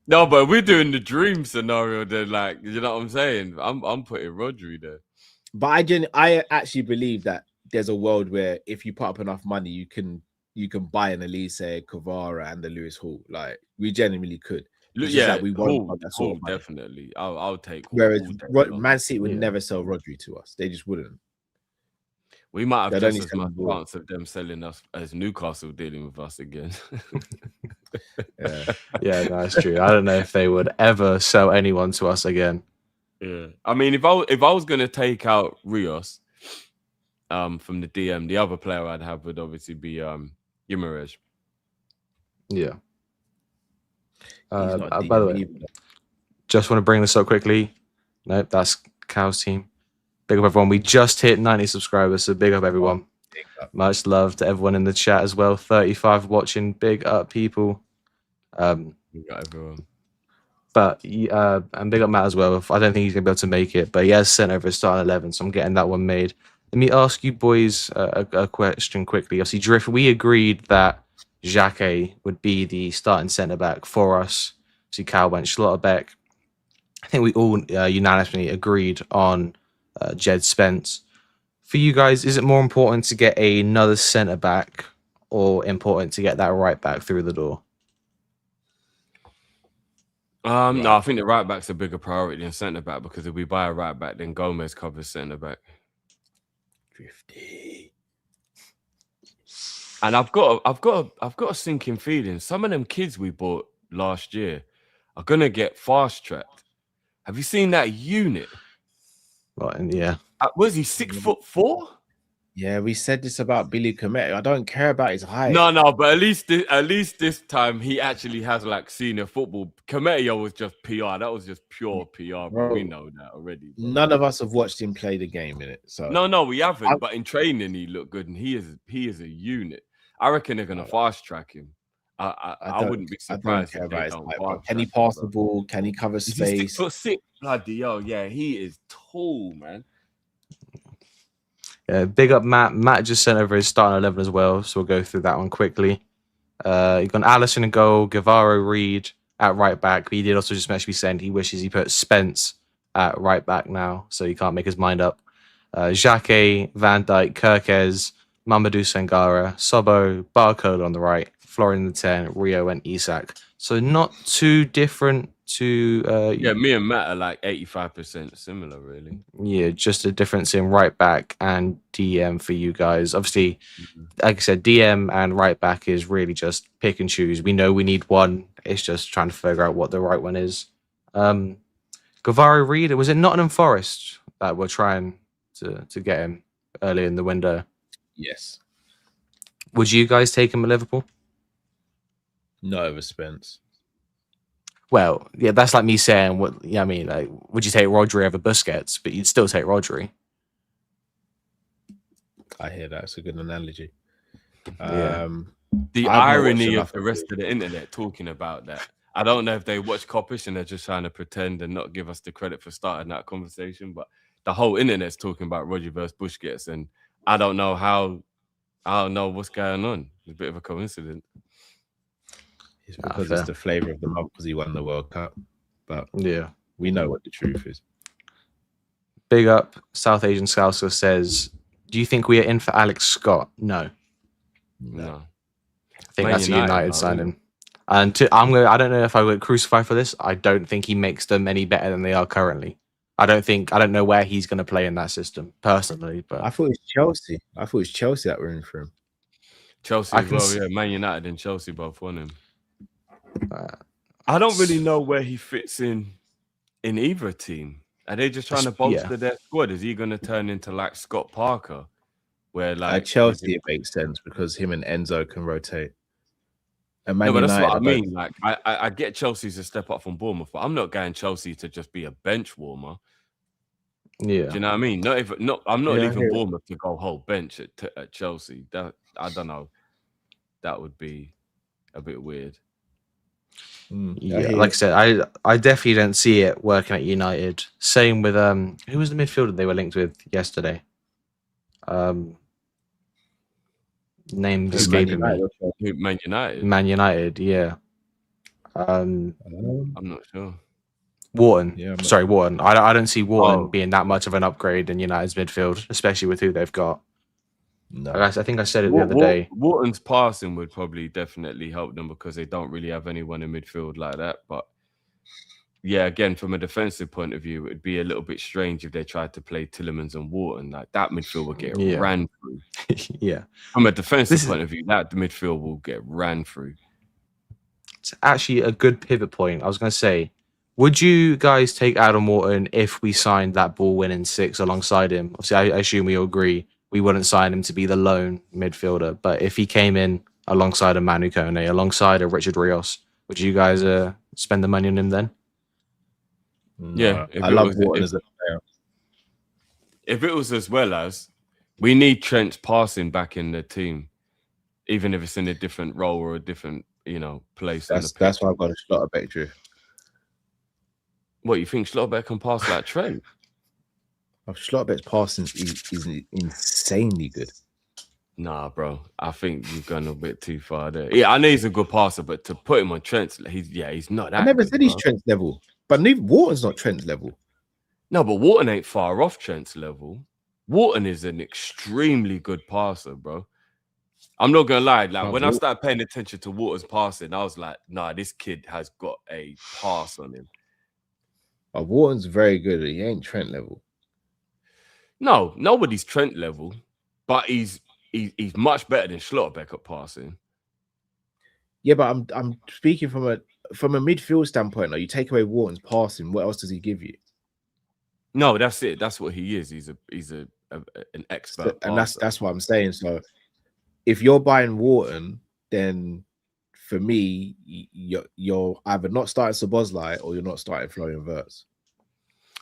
No, but we're doing the dream scenario. Then, like, you know what I'm saying? I'm putting Rodri there. But I actually believe that there's a world where if you put up enough money, you can buy an Elise, Kvara, and the Lewis Hall. Like we genuinely could. It's just that we won't. Hall definitely. I'll take. Hall, Whereas Hall Man City would never sell Rodri to us. They just wouldn't. We might have just as much chance of them selling us as Newcastle dealing with us again. Yeah, that's true. I don't know if they would ever sell anyone to us again. Yeah, I mean, if I was gonna take out Rios, from the DM, the other player I'd have would obviously be Guimaraes. Yeah. By the way, just want to bring this up quickly. Nope, that's Cal's team. Big up everyone. We just hit 90 subscribers, so big up everyone. Much love to everyone in the chat as well. 35 watching. Big up people. Big up everyone. But and big up Matt as well. I don't think he's gonna be able to make it, but he has sent over his starting 11, so I'm getting that one made. Let me ask you boys a question quickly. Obviously, Drift, we agreed that Xhaka would be the starting centre back for us. See, Cal went Schlotterbeck. I think we all unanimously agreed on Jed Spence. For you guys, is it more important to get another centre back or important to get that right back through the door? No, I think the right back's a bigger priority than centre back, because if we buy a right back, then Gomez covers centre back. 50. And I've got a sinking feeling some of them kids we bought last year are gonna get fast tracked. Have you seen that unit? Well, and yeah. Was he 6'4"? Yeah, we said this about Billy Komet. I don't care about his height. No, but at least this time he actually has like senior football. Komet was just PR. That was just pure PR. Bro. We know that already. Bro. None of us have watched him play the game in it. So no, we haven't. But in training, he looked good, and he is a unit. I reckon they're gonna fast track him. I wouldn't be surprised. I don't care about his height. Can he pass the ball? Can he cover space? 6'6". Bloody hell, yeah, he is tall, man. Yeah, big up Matt. Matt just sent over his starting 11 as well, so we'll go through that one quickly. You got Allison in goal, Guevara, Reed at right back. But he did also just mention me saying he wishes he put Spence at right back now, so he can't make his mind up. Xhaka, Van Dijk, Kirkez, Mamadou Sangare, Sobo, Barcola on the right, Florian the 10, Rio and Isak. So not too different to me and Matt are like 85% similar, really. Yeah, just a difference in right back and DM for you guys. Obviously, like I said, DM and right back is really just pick and choose. We know we need one. It's just trying to figure out what the right one is. Guevara Reed, was it Nottingham Forest that we're trying to get him early in the window? Yes. Would you guys take him at Liverpool? Not over Spence. Well, yeah, that's like me saying, what? Yeah, I mean, like, would you take Rodri over Busquets? But you'd still take Rodri. I hear that. It's a good analogy. Yeah. The irony of the rest of the internet talking about that. I don't know if they watch Coppish and they're just trying to pretend and not give us the credit for starting that conversation, but the whole internet's talking about Rodri versus Busquets, and I don't know what's going on. It's a bit of a coincidence. It's because it's the flavour of the month because he won the World Cup. But yeah, we know what the truth is. Big up. South Asian Scouser says, do you think we are in for Alex Scott? No. I think that's a United signing. And I don't know if I would crucify for this. I don't think he makes them any better than they are currently. I don't know where he's going to play in that system personally, but I thought it was Chelsea. I thought it was Chelsea that were in for him. Chelsea I as can well, see- yeah. Man United and Chelsea both won him. uh, I don't really know where he fits in either team. Are they just trying to bolster their squad? Is he going to turn into like Scott Parker, where like Chelsea it makes sense because him and Enzo can rotate. And Man no, but that's United, what I mean. Like I get Chelsea's a step up from Bournemouth, but I'm not going Chelsea to just be a bench warmer. yeah. Do you know what I mean? I'm not Yeah, I leaving hear it. Bournemouth to go whole bench at Chelsea. That I don't know. That would be a bit weird. Yeah, like I said, I definitely don't see it working at United. Same with who was the midfielder they were linked with yesterday? Name's escaping me. Man United. Man United, yeah. I'm not sure. Wharton. Yeah, Sorry, Wharton. I don't see Wharton being that much of an upgrade in United's midfield, especially with who they've got. No. I think I said it the other day. Wharton's passing would probably definitely help them because they don't really have anyone in midfield like that. But yeah, again, from a defensive point of view, it'd be a little bit strange if they tried to play Tielemans and Wharton. Like that midfield would get ran through. Yeah. From a defensive point of view, that the midfield will get ran through. It's actually a good pivot point. I was going to say, would you guys take Adam Wharton if we signed that ball-winning 6 alongside him? Obviously, I assume we all agree we wouldn't sign him to be the lone midfielder. But if he came in alongside a Manu Kone, alongside a Richard Rios, would you guys spend the money on him then? No. Yeah, I love Wharton as a player. If it was as well as, we need Trent's passing back in the team, even if it's in a different role or a different, place. That's why I've got a Schlotterbeck drift. What, you think Schlotterbeck can pass like Trent? Schlotterbeck's passing is insanely good. Nah, bro. I think you've gone a bit too far there. Yeah, I know he's a good passer, but to put him on Trent's, he's not that. I never good, said he's bro. Trent's level, but Wharton's not Trent's level. No, but Wharton ain't far off Trent's level. Wharton is an extremely good passer, bro. I'm not gonna lie. Like when I started paying attention to Wharton's passing, I was like, nah, this kid has got a pass on him. Wharton's very good. He ain't Trent level. No, nobody's Trent level, but he's much better than Schlotterbeck at passing. Yeah, but I'm speaking from a midfield standpoint. Now, you take away Wharton's passing, what else does he give you? No, that's it. That's what he is. He's an expert, and that's what I'm saying. So, if you're buying Wharton, then for me, you're either not starting Szoboszlai or you're not starting Florian Wirtz.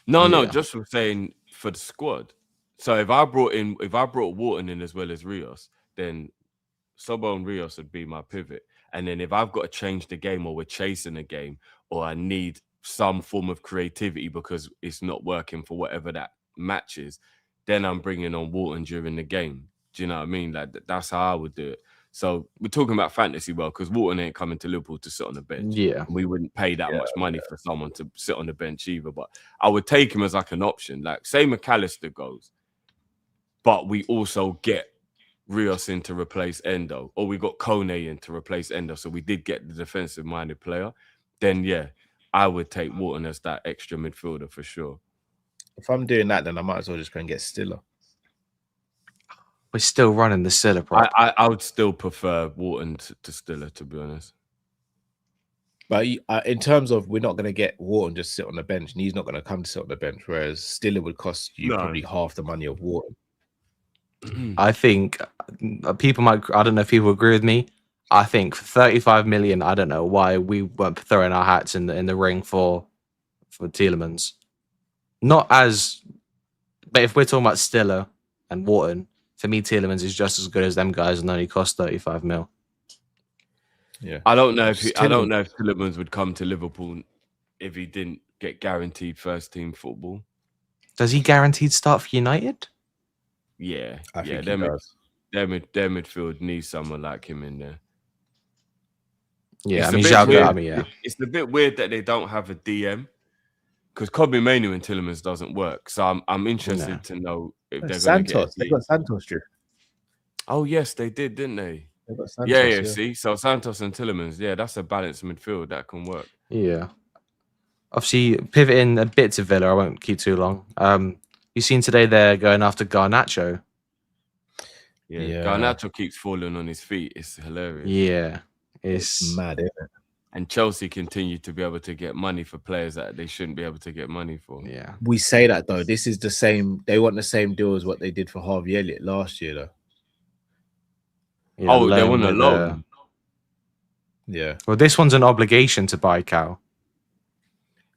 No, just from saying for the squad. So if I brought Wharton in as well as Rios, then Sobo and Rios would be my pivot. And then if I've got to change the game or we're chasing a game or I need some form of creativity because it's not working for whatever that match is, then I'm bringing on Wharton during the game. Do you know what I mean? Like that's how I would do it. So we're talking about fantasy because Wharton ain't coming to Liverpool to sit on the bench. Yeah. And we wouldn't pay that much money for someone to sit on the bench either. But I would take him as like an option. Like say McAllister goes, but we also get Rios in to replace Endo, or we got Kone in to replace Endo. So we did get the defensive-minded player. Then yeah, I would take Wharton as that extra midfielder for sure. If I'm doing that, then I might as well just go and get Stiller. We're still running the Stiller prop. I would still prefer Wharton to Stiller, to be honest. But in terms of we're not going to get Wharton just sit on the bench, and he's not going to come to sit on the bench, whereas Stiller would cost you probably half the money of Wharton. I think people might. I don't know if people agree with me. I think for 35 million, I don't know why we weren't throwing our hats in the ring for Tielemans. Not as, but if we're talking about Stiller and Wharton, for me, Tielemans is just as good as them guys and only cost 35 mil. Yeah, I don't know if Tielemans would come to Liverpool if he didn't get guaranteed first team football. Does he guaranteed start for United? Yeah, I think he does. Their midfield needs someone like him in there. Yeah, It's a bit weird that they don't have a DM because Kobe Manu and Tielemans doesn't work. So I'm interested to know if they're going to get Santos. They got Santos, Drew. Oh yes, they did, didn't they? They've got Santos, Yeah. See, so Santos and Tillemans, that's a balanced midfield that can work. Yeah. Obviously, pivoting a bit to Villa, I won't keep too long. You've seen today they're going after Garnacho. Yeah. Garnacho keeps falling on his feet. It's hilarious. Yeah. It's mad, isn't it? And Chelsea continue to be able to get money for players that they shouldn't be able to get money for. Yeah. We say that though. This is the same. They want the same deal as what they did for Harvey Elliott last year, though. Yeah, They loan want a with, loan. Yeah. Well, this one's an obligation to buy Cal.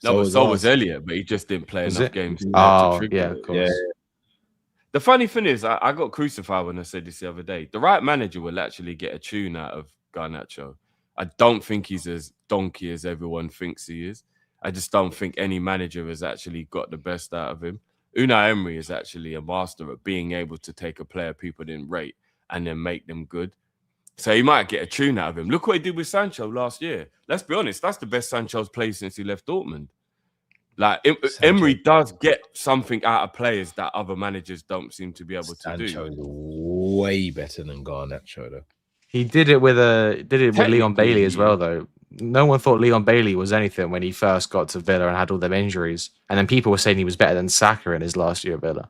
No, So but was Elliott, but he just didn't play Was enough it? games. Oh, to yeah, trigger of it. course. Yeah. The funny thing is, I got crucified when I said this the other day. The right manager will actually get a tune out of Garnacho. I don't think he's as donkey as everyone thinks he is. I just don't think any manager has actually got the best out of him. Unai Emery is actually a master at being able to take a player people didn't rate and then make them good. So he might get a tune out of him. Look what he did with Sancho last year. Let's be honest, that's the best Sancho's played since he left Dortmund. Like Emery does get something out of players that other managers don't seem to be able to do. Sancho is way better than Garnacho, though. He did it with Leon Bailey as well, Technically, though. No one thought Leon Bailey was anything when he first got to Villa and had all them injuries. And then people were saying he was better than Saka in his last year at Villa.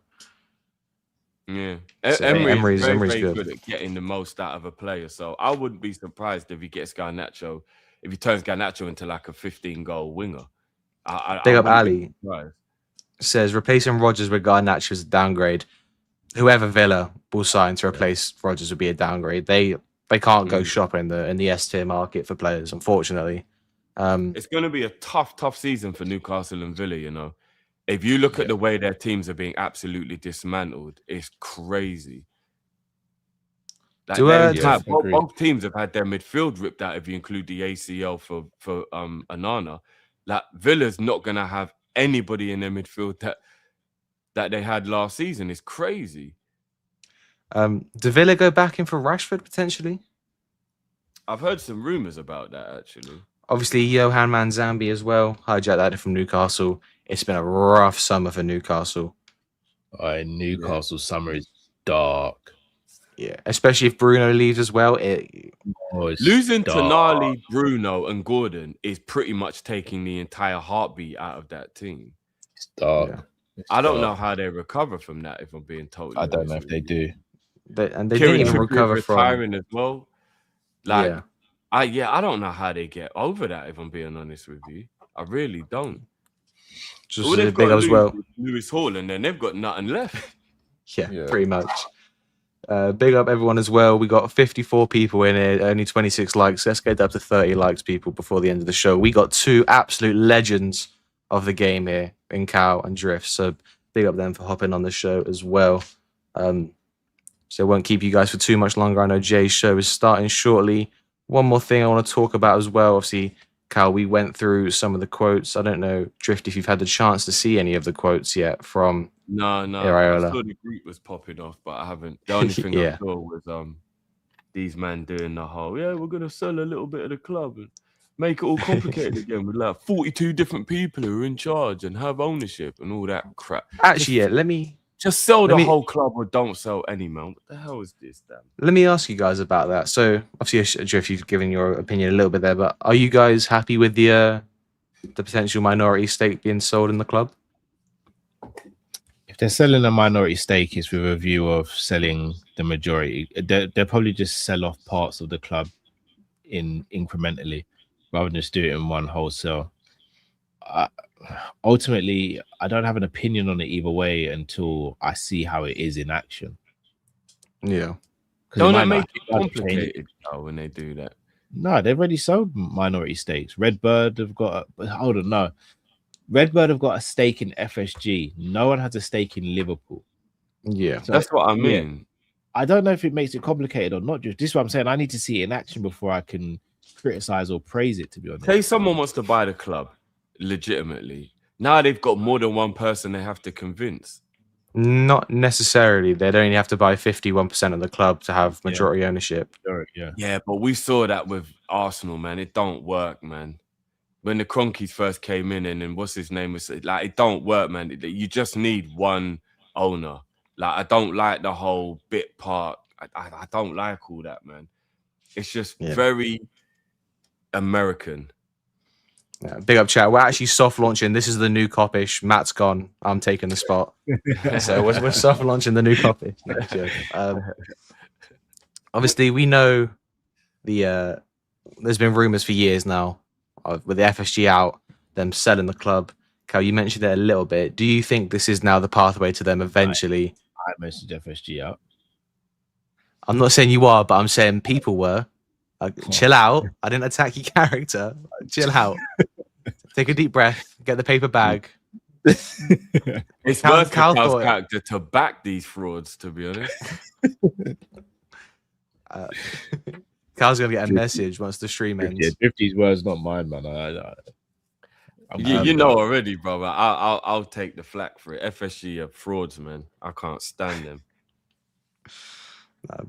Yeah, So Emery's Emery's very good. good at getting the most out of a player. So I wouldn't be surprised if he gets Garnacho, if he turns Garnacho into like a 15-goal winger. Big up wouldn't Ali. be surprised. Says replacing Rodgers with Garnacho is a downgrade. Whoever Villa will sign to replace Rodgers would be a downgrade. They can't go shopping in the S tier market for players, unfortunately. It's going to be a tough season for Newcastle and Villa. You know, if you look at the way their teams are being absolutely dismantled, it's crazy. Like both teams have had their midfield ripped out. If you include the ACL for Anana, like Villa's not going to have anybody in their midfield that they had last season. It's crazy. Do Villa go back in for Rashford potentially? I've heard some rumors about that actually. Obviously, Johan Manzambi as well. Hijacked that from Newcastle. It's been a rough summer for Newcastle. Newcastle's summer is dark. Yeah, especially if Bruno leaves as well. Losing Tonali, Bruno, and Gordon is pretty much taking the entire heartbeat out of that team. It's dark. Yeah. I don't know how they recover from that. If I'm being totally I don't honest know if with they you. do. They Kieran didn't even Trippier recover from. retiring as well. Like, Yeah. I don't know how they get over that. If I'm being honest with you, I really don't. Just All a they've big got up as well. Lewis Hall, and then they've got nothing left. Yeah, pretty much. Big up everyone as well. We got 54 people in it, only 26 likes. Let's get up to 30 likes, people, before the end of the show. We got two absolute legends of the game here in Cal and Drift. So big up them for hopping on the show as well. So I won't keep you guys for too much longer. I know Jay's show is starting shortly. One more thing I want to talk about as well. Obviously, Cal, we went through some of the quotes. I don't know, Drift, if you've had the chance to see any of the quotes yet from No. Iraola. I saw the group was popping off, but I haven't. The only thing I saw was these men doing the whole, we're gonna sell a little bit of the club and make it all complicated again with like 42 different people who are in charge and have ownership and all that crap. Actually, let me sell the whole club or don't sell any, man. What the hell is this, damn? Let me ask you guys about that. So, obviously, Drift, you've given your opinion a little bit there, but are you guys happy with the potential minority stake being sold in the club? If they're selling a minority stake, it's with a view of selling the majority. They'll probably just sell off parts of the club incrementally, rather than just do it in one wholesale. Ultimately, I don't have an opinion on it either way until I see how it is in action. Yeah. Don't they make it complicated when they do that? No, they've already sold minority stakes. Redbird have got hold on, no. Redbird have got a stake in FSG. No one has a stake in Liverpool. Yeah. So, that's what I mean. Yeah. I don't know if it makes it complicated or not. Just this is what I'm saying. I need to see it in action before I can criticize or praise it, to be honest. Say someone wants to buy the club legitimately. Now they've got more than one person they have to convince. Not necessarily. They'd only have to buy 51% of the club to have majority ownership. Yeah, but we saw that with Arsenal, man. It don't work, man. When the Cronkies first came in, and then what's his name was like, it don't work, man. You just need one owner. Like, I don't like the whole bit part. I don't like all that, man. It's just Yeah. very American. Yeah, big up chat. We're actually soft launching. This is the new copish. Matt's gone. I'm taking the spot. So we're soft launching the new copy. No, joke. Obviously, we know the there's been rumors for years now with the FSG out, them selling the club. Cal, you mentioned it a little bit. Do you think this is now the pathway to them eventually? I messaged FSG out. I'm not saying you are, but I'm saying people were. Chill out. I didn't attack your character. Chill out. Take a deep breath. Get the paper bag. It's Cal- worth Cal Cal's thought- character to back these frauds, to be honest. Cal's gonna get a message once the stream ends. Yeah, Drifty's words, not mine, man. You know already, brother. I'll take the flack for it. FSG are frauds, man. I can't stand them.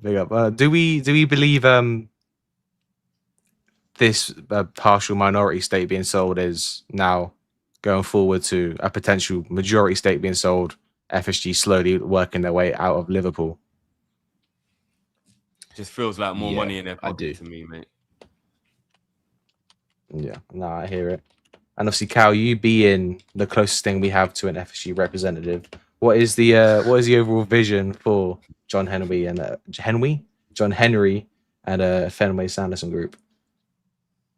Big up. Do we believe this partial minority stake being sold is now going forward to a potential majority stake being sold? FSG slowly working their way out of Liverpool. Just feels like more Yeah, money in their I do. pocket to me, mate. Yeah, no, I hear it. And obviously, Cal, you being the closest thing we have to an FSG representative, what is the overall vision for John Henry and John Henry and Fenway Sanderson Group?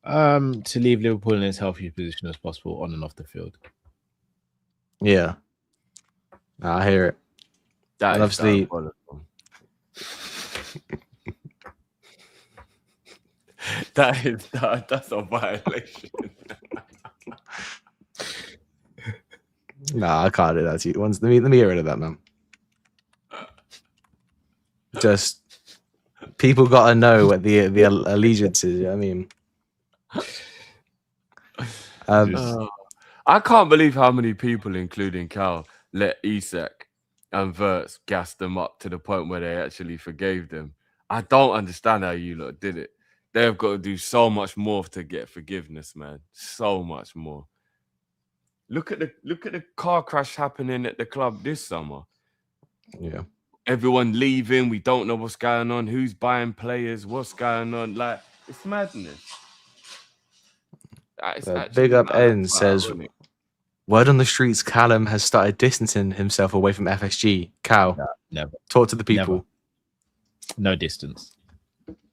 To leave Liverpool in as healthy a position as possible on and off the field. Yeah, no, I hear it. That And is obviously- diabolical. That's a violation. Nah, I can't do that to you. Let me get rid of that, man. Just people gotta know what the allegiance is. You know what I mean, I can't believe how many people, including Cal, let Isak and Verts gas them up to the point where they actually forgave them. I don't understand how you lot did it. They've got to do so much more to get forgiveness, man. So much more. Look at the car crash happening at the club this summer. yeah. Everyone leaving. We don't know what's going on. Who's buying players? What's going on? Like, it's madness. It's actually Big Up mad. N Wow, says, isn't it? word on the streets, Callum has started distancing himself away from FSG. Cal, Never. talk to the people. No distance.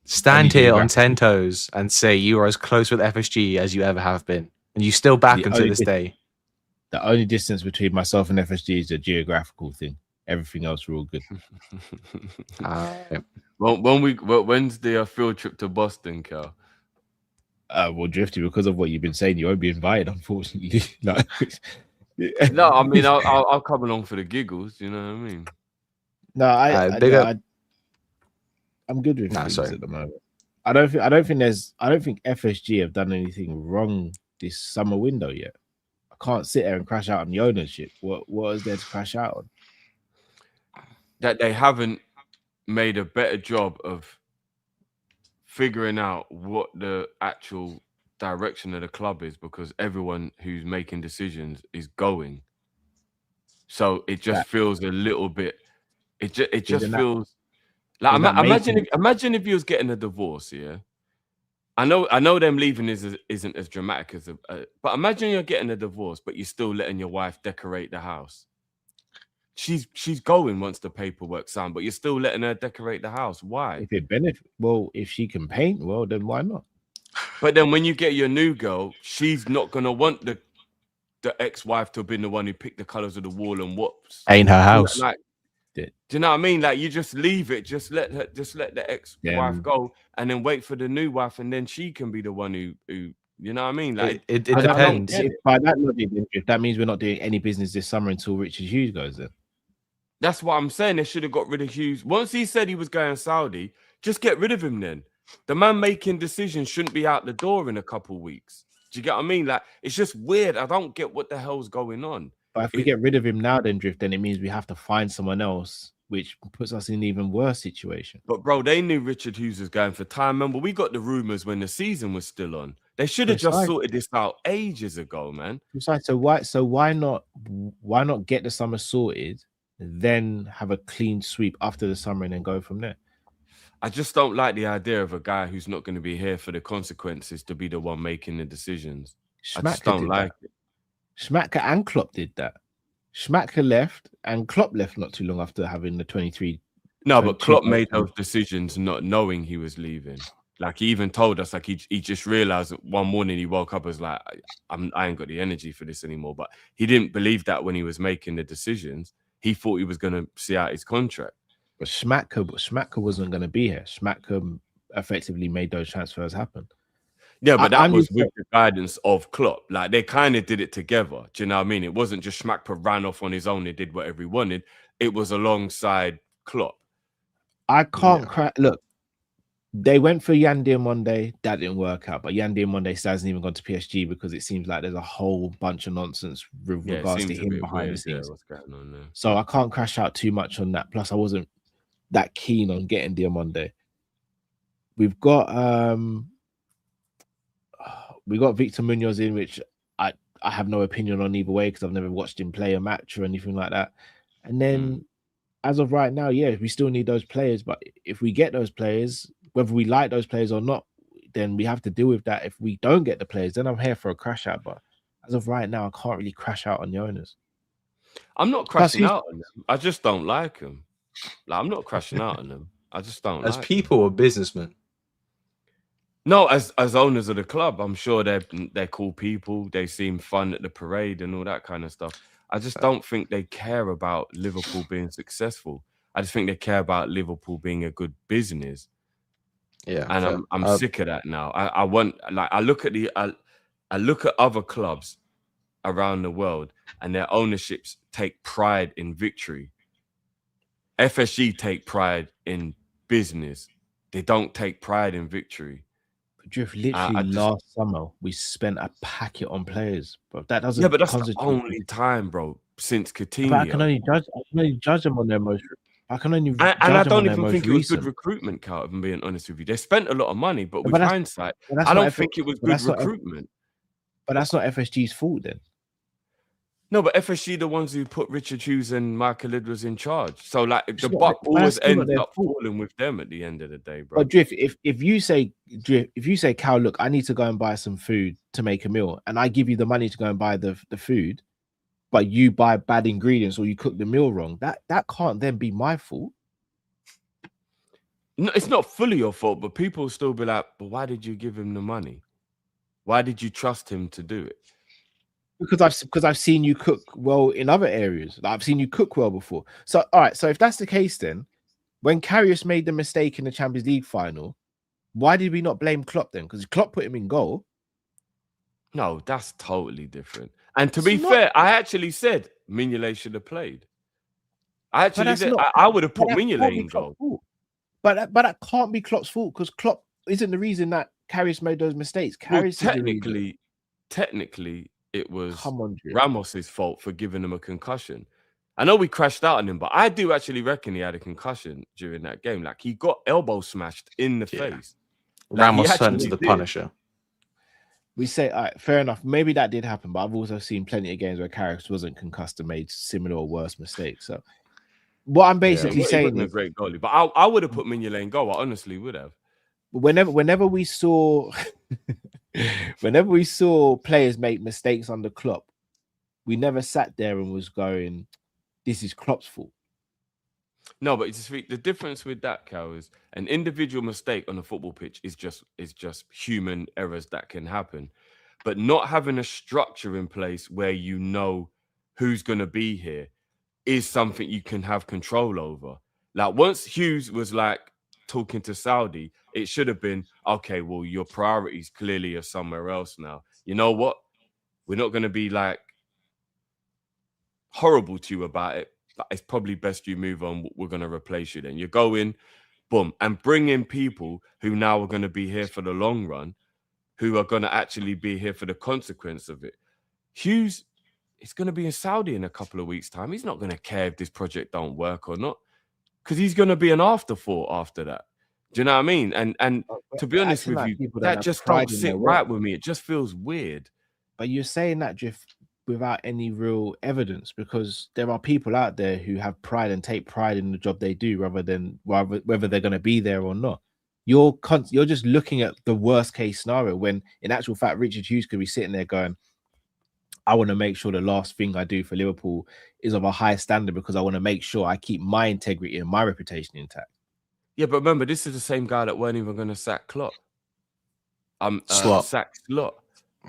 Stand Only here on geographic. 10 toes and say you are as close with FSG as you ever have been. And you still back The them to only this dis- day. The only distance between myself and FSG is a geographical thing. Everything else, we're all good. Well, when's the field trip to Boston, Cal? Well, Drifty, because of what you've been saying, you won't be invited, unfortunately. No, No, I mean I'll come along for the giggles. You know what I mean? no, big up. I'm good with Nah, things sorry. at the moment. I don't think FSG have done anything wrong this summer window yet. I can't sit there and crash out on the ownership. What is there to crash out on? That they haven't made a better job of figuring out what the actual direction of the club is, because everyone who's making decisions is going. So it just feels a little bit. It just Isn't that- feels like is that imagine if you was getting a divorce, yeah. I know them leaving isn't as dramatic as but imagine you're getting a divorce, but you're still letting your wife decorate the house. She's going once the paperwork's signed, but you're still letting her decorate the house. Why? If it benefit, well, if she can paint, well, then why not? But then when you get your new girl, she's not gonna want the ex-wife to have been the one who picked the colors of the wall and whoops. Ain't her house. Like, do you know what I mean? Like, you just leave it, just let the ex-wife go, and then wait for the new wife, and then she can be the one who you know what I mean? Like, It By that depends. logic- By that logic, if that means we're not doing any business this summer until Richard Hughes goes then. that's what I'm saying. They should have got rid of Hughes. Once he said he was going Saudi, just get rid of him then. The man making decisions shouldn't be out the door in a couple weeks. Do you get what I mean? Like, it's just weird. I don't get what the hell's going on. But if we get rid of him now, then Drift, then it means we have to find someone else, which puts us in an even worse situation. But bro, they knew Richard Hughes was going for time. Remember, we got the rumors when the season was still on. They should have just Precise. sorted this out ages ago, man. Besides, so why not get the summer sorted, then have a clean sweep after the summer and then go from there? I just don't like the idea of a guy who's not going to be here for the consequences to be the one making the decisions. I just Schmacker don't did like that. it. Schmacker and Klopp did that. Schmacker left and Klopp left not too long after having the 23. No, but 22 Klopp made goals. those decisions not knowing he was leaving. Like he even told us, like he just realized that one morning he woke up as like, I ain't got the energy for this anymore. But he didn't believe that when he was making the decisions. He thought he was going to see out his contract. But Schmacker wasn't going to be here. Schmacker effectively made those transfers happen. Yeah, but that I'm was just with the guidance of Klopp. Like they kind of did it together. Do you know what I mean? It wasn't just Schmacker ran off on his own and did whatever he wanted. It was alongside Klopp. I can't look. They went for Yandir Monday. That didn't work out. But Yandir Monday still hasn't even gone to PSG because it seems like there's a whole bunch of nonsense with regards to seems a him bit behind the weird, scenes. what's going on there? So I can't crash out too much on that. Plus, I wasn't that keen on getting Diamonde. We've got Victor Munoz in, which I have no opinion on either way because I've never watched him play a match or anything like that. And then as of right now, yeah, we still need those players. But if we get those players, whether we like those players or not, then we have to deal with that. If we don't get the players, then I'm here for a crash out. But as of right now, I can't really crash out on the owners. I'm not crashing out on them. I just don't like them. Like I'm not crashing out on them. I just don't As like people or businessmen? No, as owners of the club, I'm sure they're cool people. They seem fun at the parade and all that kind of stuff. I just don't think they care about Liverpool being successful. I just think they care about Liverpool being a good business. Yeah, and I'm sick of that now. I want like I look at other clubs around the world and their ownerships take pride in victory. FSG take pride in business. They don't take pride in victory. Drift, literally last summer we spent a packet on players, but that doesn't. Yeah, but that's the only time, bro, since Coutinho. But I can only judge them on their most. I can only and I don't even think it was recent. good recruitment, Cal. If I'm being honest with you, they spent a lot of money, but with hindsight, I don't think it was good recruitment. But that's not FSG's fault then. No, but FSG the ones who put Richard Hughes and Michael Edwards in charge. So like the buck always ends up falling with them at the end of the day, bro. But Drift, if you say, Cal, look, I need to go and buy some food to make a meal, and I give you the money to go and buy the food, but you buy bad ingredients or you cook the meal wrong, that can't then be my fault. No, it's not fully your fault, but people will still be like, but why did you give him the money? Why did you trust him to do it? Because I've seen you cook well in other areas. I've seen you cook well before. So all right. So if that's the case, then when Karius made the mistake in the Champions League final, why did we not blame Klopp then? Because Klopp put him in goal. No, that's totally different. And to be fair, I actually said Mignolet should have played. I would have put Mignolet in goal. But that can't be Klopp's fault because Klopp isn't the reason that Karius made those mistakes. Karius technically, it was Ramos's fault for giving him a concussion. I know we crashed out on him, but I do actually reckon he had a concussion during that game. Like he got elbow smashed in the face. Ramos turned into the Punisher. We say, all right, fair enough. Maybe that did happen, but I've also seen plenty of games where Karius wasn't concussed and made similar or worse mistakes. So what I'm basically saying is a great goalie, but I would have put Mignolet in goal. I honestly would have. Whenever we saw players make mistakes under Klopp, we never sat there and was going, this is Klopp's fault. No, but the difference with that, Cal, is an individual mistake on a football pitch is just human errors that can happen. But not having a structure in place where you know who's going to be here is something you can have control over. Like once Hughes was like talking to Saudi, it should have been, okay, well, your priorities clearly are somewhere else now. You know what? We're not going to be like horrible to you about it. But it's probably best you move on. We're going to replace you then. You go in, boom, and bring in people who now are going to be here for the long run, who are going to actually be here for the consequence of it. Hughes is going to be in Saudi in a couple of weeks' time. He's not going to care if this project don't work or not because he's going to be an afterthought after that. Do you know what I mean? And to be honest with you, that just don't sit right with me. It just feels weird. But you're saying that, Drift, without any real evidence, because there are people out there who have pride and take pride in the job they do, rather than whether they're going to be there or not. You're just looking at the worst case scenario, when in actual fact Richard Hughes could be sitting there going, I want to make sure the last thing I do for Liverpool is of a high standard, because I want to make sure I keep my integrity and my reputation intact. Yeah, but remember, this is the same guy that weren't even going to sack Klopp. Sack Slot.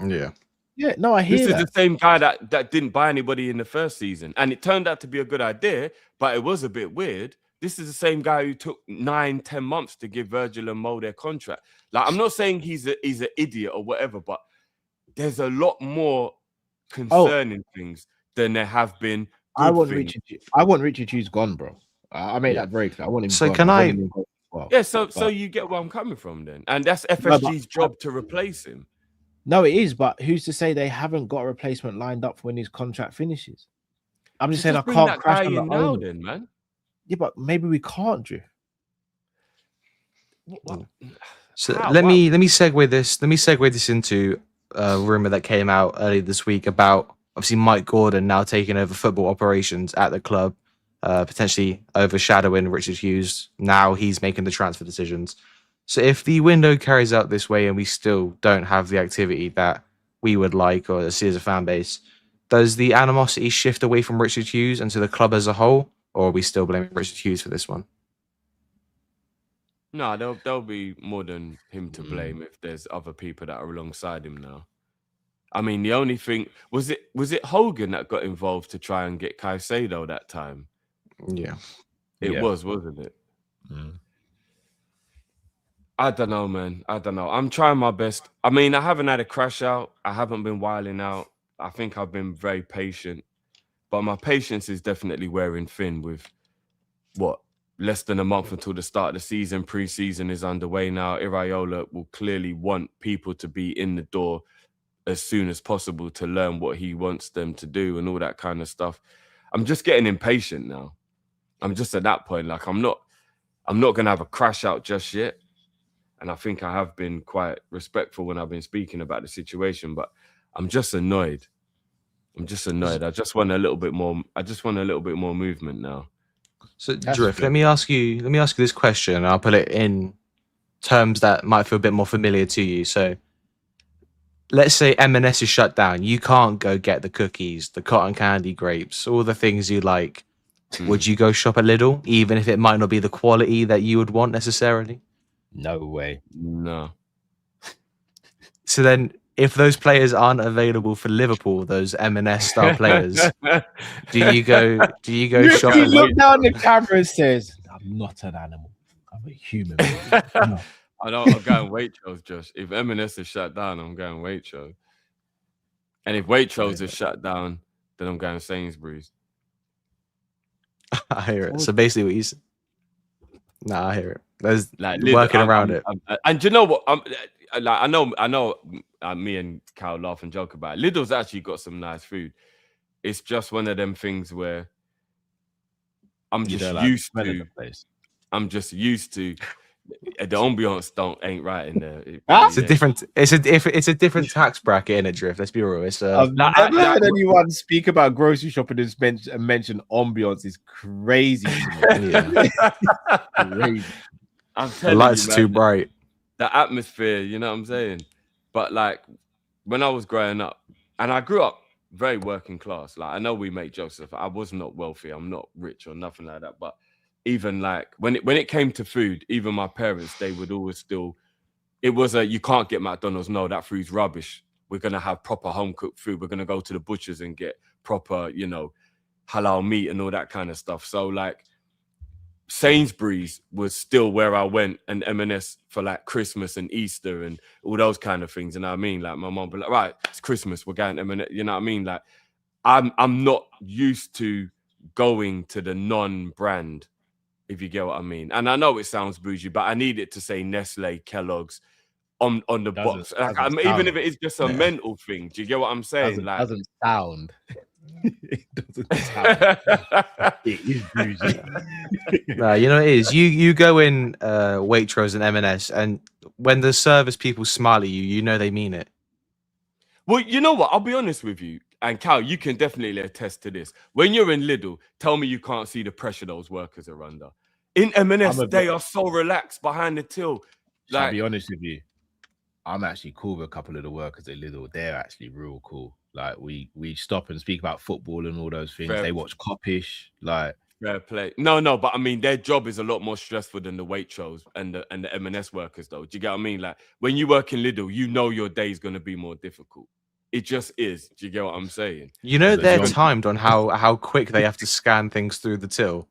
Yeah. Yeah, no, I hear This that. is the same guy that didn't buy anybody in the first season, and it turned out to be a good idea, but it was a bit weird. This is the same guy who took 9-10 months to give Virgil and Mo their contract. Like, I'm not saying he's an idiot or whatever, but there's a lot more concerning things than there have been. I want Richard Hughes gone, bro. I made that very clear. I want him. So gone. can I I? want him gone as well. Yeah, so you get where I'm coming from then, and that's FSG's job to replace him. No, it is, but who's to say they haven't got a replacement lined up for when his contract finishes? I'm just saying I bring can't that crash guy on the in now, owner. then, man. Yeah, but maybe we can't, Drew. So let me segue this. Let me segue this into a rumor that came out earlier this week about obviously Mike Gordon now taking over football operations at the club, potentially overshadowing Richard Hughes. Now he's making the transfer decisions. So if the window carries out this way and we still don't have the activity that we would like or see as a fan base, does the animosity shift away from Richard Hughes and to the club as a whole, or are we still blaming Richard Hughes for this one? No, there'll be more than him to blame if there's other people that are alongside him now. I mean, the only thing was it Hogan that got involved to try and get Caicedo that time? Yeah. It was, wasn't it? Mm. I don't know, man. I don't know. I'm trying my best. I mean, I haven't had a crash out. I haven't been wilding out. I think I've been very patient. But my patience is definitely wearing thin with, less than a month until the start of the season. Pre-season is underway now. Iraola will clearly want people to be in the door as soon as possible to learn what he wants them to do and all that kind of stuff. I'm just getting impatient now. I'm just at that point. Like, I'm not going to have a crash out just yet. And I think I have been quite respectful when I've been speaking about the situation, but I'm just annoyed. I just want a little bit more. I just want a little bit more movement now. So Drift, let me ask you this question, and I'll put it in terms that might feel a bit more familiar to you. So let's say M&S is shut down. You can't go get the cookies, the cotton candy grapes, all the things you like. Would you go shop at Lidl, even if it might not be the quality that you would want necessarily? No way. No. So then, if those players aren't available for Liverpool, those M&S star players, do you go shop? He look down the camera and says, "I'm not an animal. I'm a human being." No. I'm going Waitrose, Josh. If M&S is shut down, I'm going Waitrose. And if Waitrose is shut down, then I'm going Sainsbury's. I hear it. So basically, what you said. Nah, I hear it. There's Like working around it. And do you know what? I know. Me and Cal laugh and joke about it. Lidl's actually got some nice food. It's just one of them things where I'm just used to. I'm just used to. The ambiance ain't right in there. It's a different tax bracket in it, Drift. Let's be real. I've never heard anyone speak about grocery shopping and mention ambiance. Is crazy to me. Crazy. I'm The telling lights you, are too man, bright. the atmosphere, you know what I'm saying? But like when I was growing up, and I grew up very working class. Like, I know we make jokes of, I was not wealthy, I'm not rich or nothing like that. But even like when it came to food, even my parents, they would always still, it was you can't get McDonald's. No, that food's rubbish. We're gonna have proper home cooked food. We're gonna go to the butchers and get proper, halal meat and all that kind of stuff. So like Sainsbury's was still where I went, and M&S for like Christmas and Easter and all those kind of things. And I mean, like my mom would be like, right, it's Christmas, we're going to M&S. You know what I mean? Like I'm not used to going to the non-brand, if you get what I mean. And I know it sounds bougie, but I need it to say Nestle, Kellogg's on the box. Like, even if it is just a mental thing. Do you get what I'm saying? Doesn't sound. It doesn't sound. It is bougie. No, it is. You go in Waitrose and M&S, and when the service people smile at you, you know they mean it. Well, you know what? I'll be honest with you. and Cal, you can definitely attest to this. When you're in Lidl, tell me you can't see the pressure those workers are under. In M&S, they are so relaxed behind the till. Like, I'll be honest with you, I'm actually cool with a couple of the workers at Lidl. They're actually real cool. Like we stop and speak about football and all those things. They watch Coppish, like fair play. No, but I mean their job is a lot more stressful than the Waitrose and the M&S workers, though. Do you get what I mean? Like when you work in Lidl, you know your day is going to be more difficult. It just is. Do you get what I'm saying? You know they're timed on how quick they have to scan things through the till.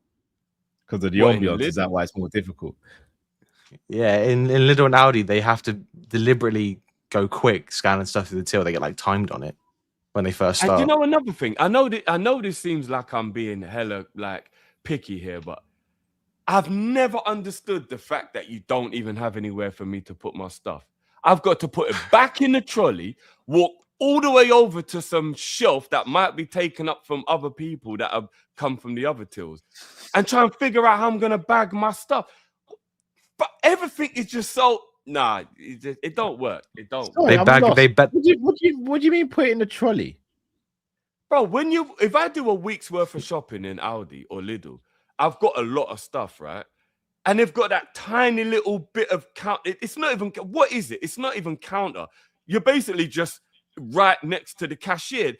Because of the ambiance, is that why it's more difficult? Yeah, in Lidl and Aldi, they have to deliberately go quick scanning stuff through the till. They get like timed on it when they first start. And you know another thing? I know this seems like I'm being hella like picky here, but I've never understood the fact that you don't even have anywhere for me to put my stuff. I've got to put it back in the trolley, walk all the way over to some shelf that might be taken up from other people that have come from the other tills, and try and figure out how I'm gonna bag my stuff. But everything is just so it don't work. It don't. Sorry, What do you mean put it in the trolley, bro? If I do a week's worth of shopping in Aldi or Lidl, I've got a lot of stuff, right? And they've got that tiny little bit of count. It's not even what is it? It's not even counter. You're basically just right next to the cashier.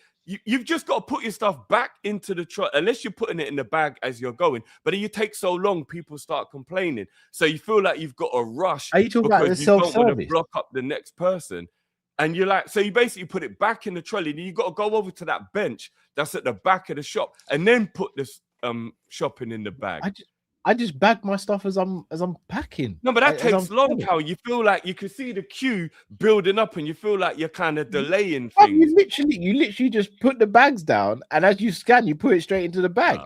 You've just got to put your stuff back into the truck, unless you're putting it in the bag as you're going. But then you take so long, people start complaining. So you feel like you've got to rush. Are you talking about the self-service? Don't want to block up the next person. And you're like, so you basically put it back in the trolley. And you got to go over to that bench that's at the back of the shop and then put this shopping in the bag. I just bag my stuff as I'm packing. No, but that takes long, Cal. You feel like you can see the queue building up, and you feel like you're kind of delaying things. You literally just put the bags down, and as you scan, you put it straight into the bag.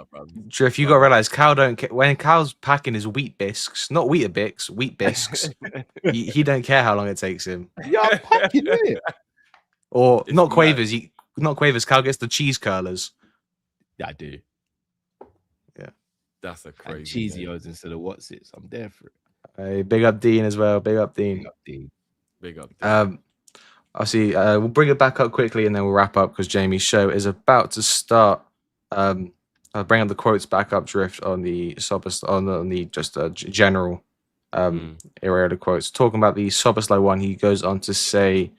Drift, you got to realize Cal don't care. When Cal's packing his wheat bisques, not Weetabix, wheat bisques. he don't care how long it takes him. Yeah, I'm packing it. Or it's not Quavers. Not Quavers. Cal gets the cheese curlers. Yeah, I do. That's a crazy. And Cheesios instead of what's it. So I'm there for it. Hey, big up Dean as well. Big up Dean. Big up Dean. I'll see. We'll bring it back up quickly and then we'll wrap up because Jamie's show is about to start. I'll bring up the quotes back up, Drift, on the general area of the quotes. Talking about the Szoboszlai one, he goes on to say,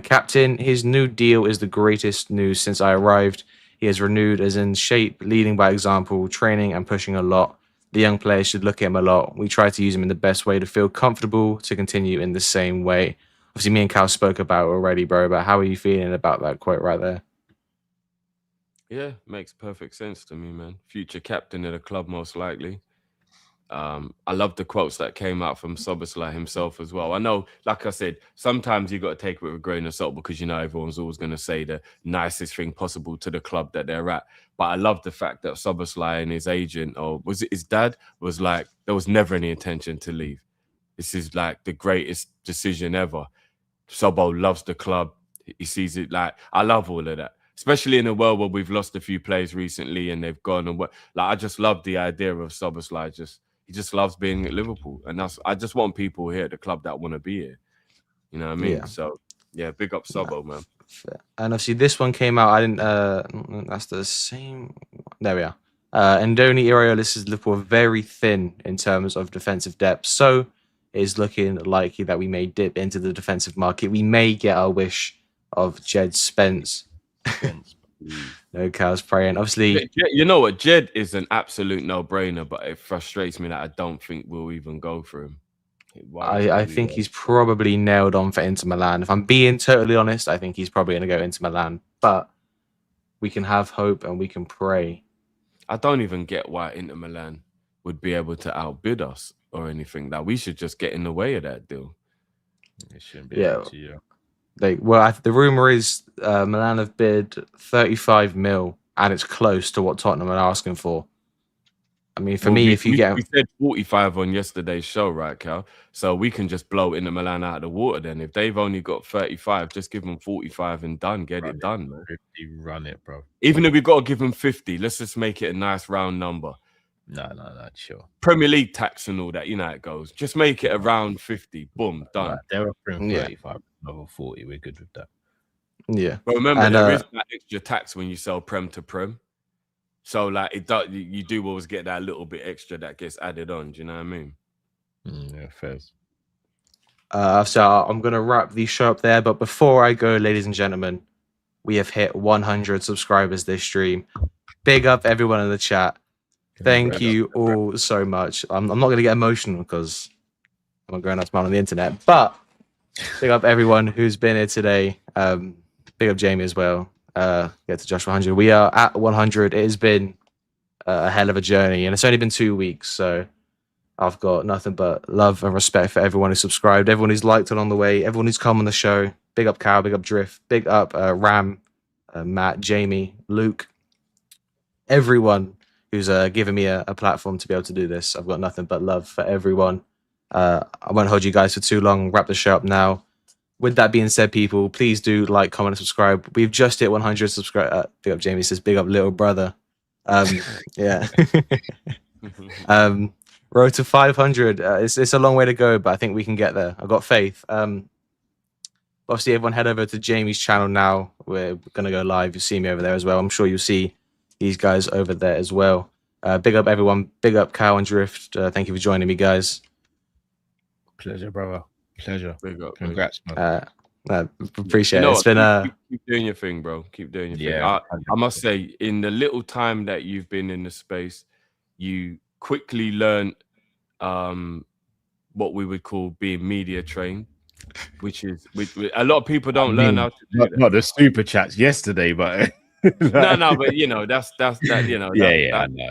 Captain, his new deal is the greatest news since I arrived. He is renewed, as in shape, leading by example, training and pushing a lot. The young players should look at him a lot. We try to use him in the best way to feel comfortable, to continue in the same way. Obviously, me and Cal spoke about it already, bro, but how are you feeling about that quote right there? Yeah, makes perfect sense to me, man. Future captain of the club, most likely. I love the quotes that came out from Szoboszlai himself as well. I know, like I said, sometimes you got to take it with a grain of salt because, you know, everyone's always going to say the nicest thing possible to the club that they're at. But I love the fact that Szoboszlai and his agent, or was it his dad, was like, there was never any intention to leave. This is like the greatest decision ever. Sobo loves the club. He sees it like, I love all of that. Especially in a world where we've lost a few players recently and they've gone and what. Like, I just love the idea of Szoboszlai he just loves being at Liverpool, and I just want people here at the club that want to be here. You know what I mean? Yeah. So yeah, big up Sobo, man. And obviously this one came out. I didn't. That's the same. There we are. Andoni Iraolis is Liverpool very thin in terms of defensive depth, so it's looking likely that we may dip into the defensive market. We may get our wish of Jed Spence. No cows praying. Obviously, you know what? Jed is an absolute no-brainer, but it frustrates me that I don't think we'll even go for him. I think he's probably nailed on for Inter Milan. If I'm being totally honest, I think he's probably going to go Inter Milan. But we can have hope and we can pray. I don't even get why Inter Milan would be able to outbid us or anything. That we should just get in the way of that deal. It shouldn't be able to, yeah. The rumor is Milan have bid 35 mil, and it's close to what Tottenham are asking for. I mean, for me, if you get... We said 45 on yesterday's show, right, Cal? So we can just blow Inter Milan out of the water then. If they've only got 35, just give them 45 and done. Get it done, man. 50, run it, bro. Even if we've got to give them 50, let's just make it a nice round number. No, sure. Premier League tax and all that, you know how it goes. Just make it around 50. Boom, done. Right, they're offering 35, another 40. We're good with that. Yeah. But remember, And, there is that extra tax when you sell prem to prem. So like it does, you do always get that little bit extra that gets added on. Do you know what I mean? Yeah, fair. So I'm gonna wrap the show up there. But before I go, ladies and gentlemen, we have hit 100 subscribers this stream. Big up everyone in the chat. Thank you all so much. I'm not gonna get emotional because I'm a grown-up man on the internet, but big up everyone who's been here today. Big up Jamie as well. Get to Josh 100. We are at 100. It has been a hell of a journey, and it's only been 2 weeks. So I've got nothing but love and respect for everyone who subscribed, everyone who's liked along the way, everyone who's come on the show. Big up Cal, big up Drift, big up Ram, Matt, Jamie, Luke, everyone who's given me a platform to be able to do this. I've got nothing but love for everyone. I won't hold you guys for too long. Wrap the show up now. With that being said, people, please do like, comment, and subscribe. We've just hit 100 subscribers. Big up Jamie says, big up little brother. Yeah. Road to 500. It's a long way to go, but I think we can get there. I've got faith. Obviously, everyone head over to Jamie's channel now. We're going to go live. You'll see me over there as well. I'm sure you'll see these guys over there as well. Big up everyone. Big up Cow and Drift. Thank you for joining me, guys. Pleasure, brother. Pleasure. Big up, Congrats, man. Appreciate it. It's been keep doing your thing, bro. Keep doing your thing. Yeah, I must say, in the little time that you've been in the space, you quickly learned what we would call being media trained, which a lot of people don't learn how to do that. Not the super chats yesterday, but no, but you know that's that you know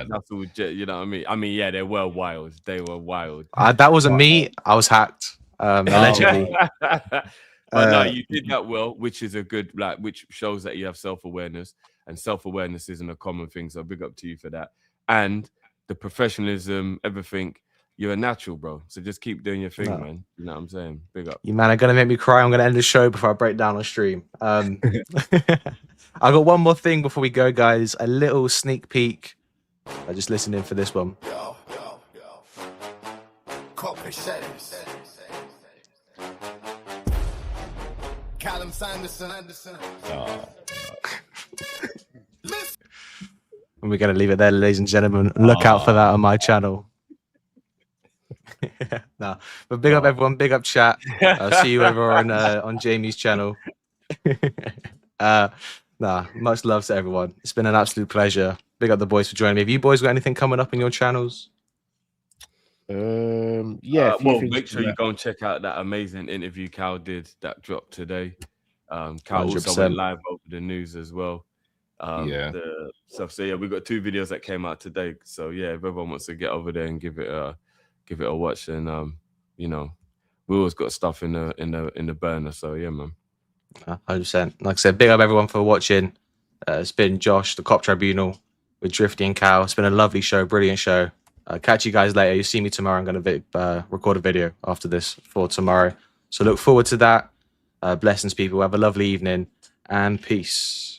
that's all. You know what I mean? I mean, yeah, they were wild. They were wild. That wasn't me. I was hacked. Allegedly. But no, you did that well, which is a good which shows that you have self-awareness, and self-awareness isn't a common thing. So big up to you for that. And the professionalism, everything, you're a natural, bro. So just keep doing your thing, man. You know what I'm saying? Big up. You man are gonna make me cry. I'm gonna end the show before I break down on stream. I got one more thing before we go, guys. A little sneak peek. I just listened in for this one. Yo. Corporate settings. Callum, Sanderson. And we're going to leave it there, ladies and gentlemen. Look out for that on my channel. No, but big up everyone, big up chat. I'll see you over on Jamie's channel. Much love to everyone. It's been an absolute pleasure. Big up the boys for joining me. Have you boys got anything coming up in your channels? Yeah. Well, make sure you go and check out that amazing interview Cal did that dropped today. Cal 100%. Also went live over the news as well. The stuff. So yeah, we got 2 videos that came out today. So yeah, if everyone wants to get over there and give it a watch, and you know, we always got stuff in the burner. So yeah, man. 100%. Like I said, big up everyone for watching. It's been Josh, the Cop Tribunal, with Drifty and Cal. It's been a lovely show, brilliant show. Catch you guys later. You see me tomorrow. I'm going to record a video after this for tomorrow. So look forward to that. Blessings, people. Have a lovely evening and peace.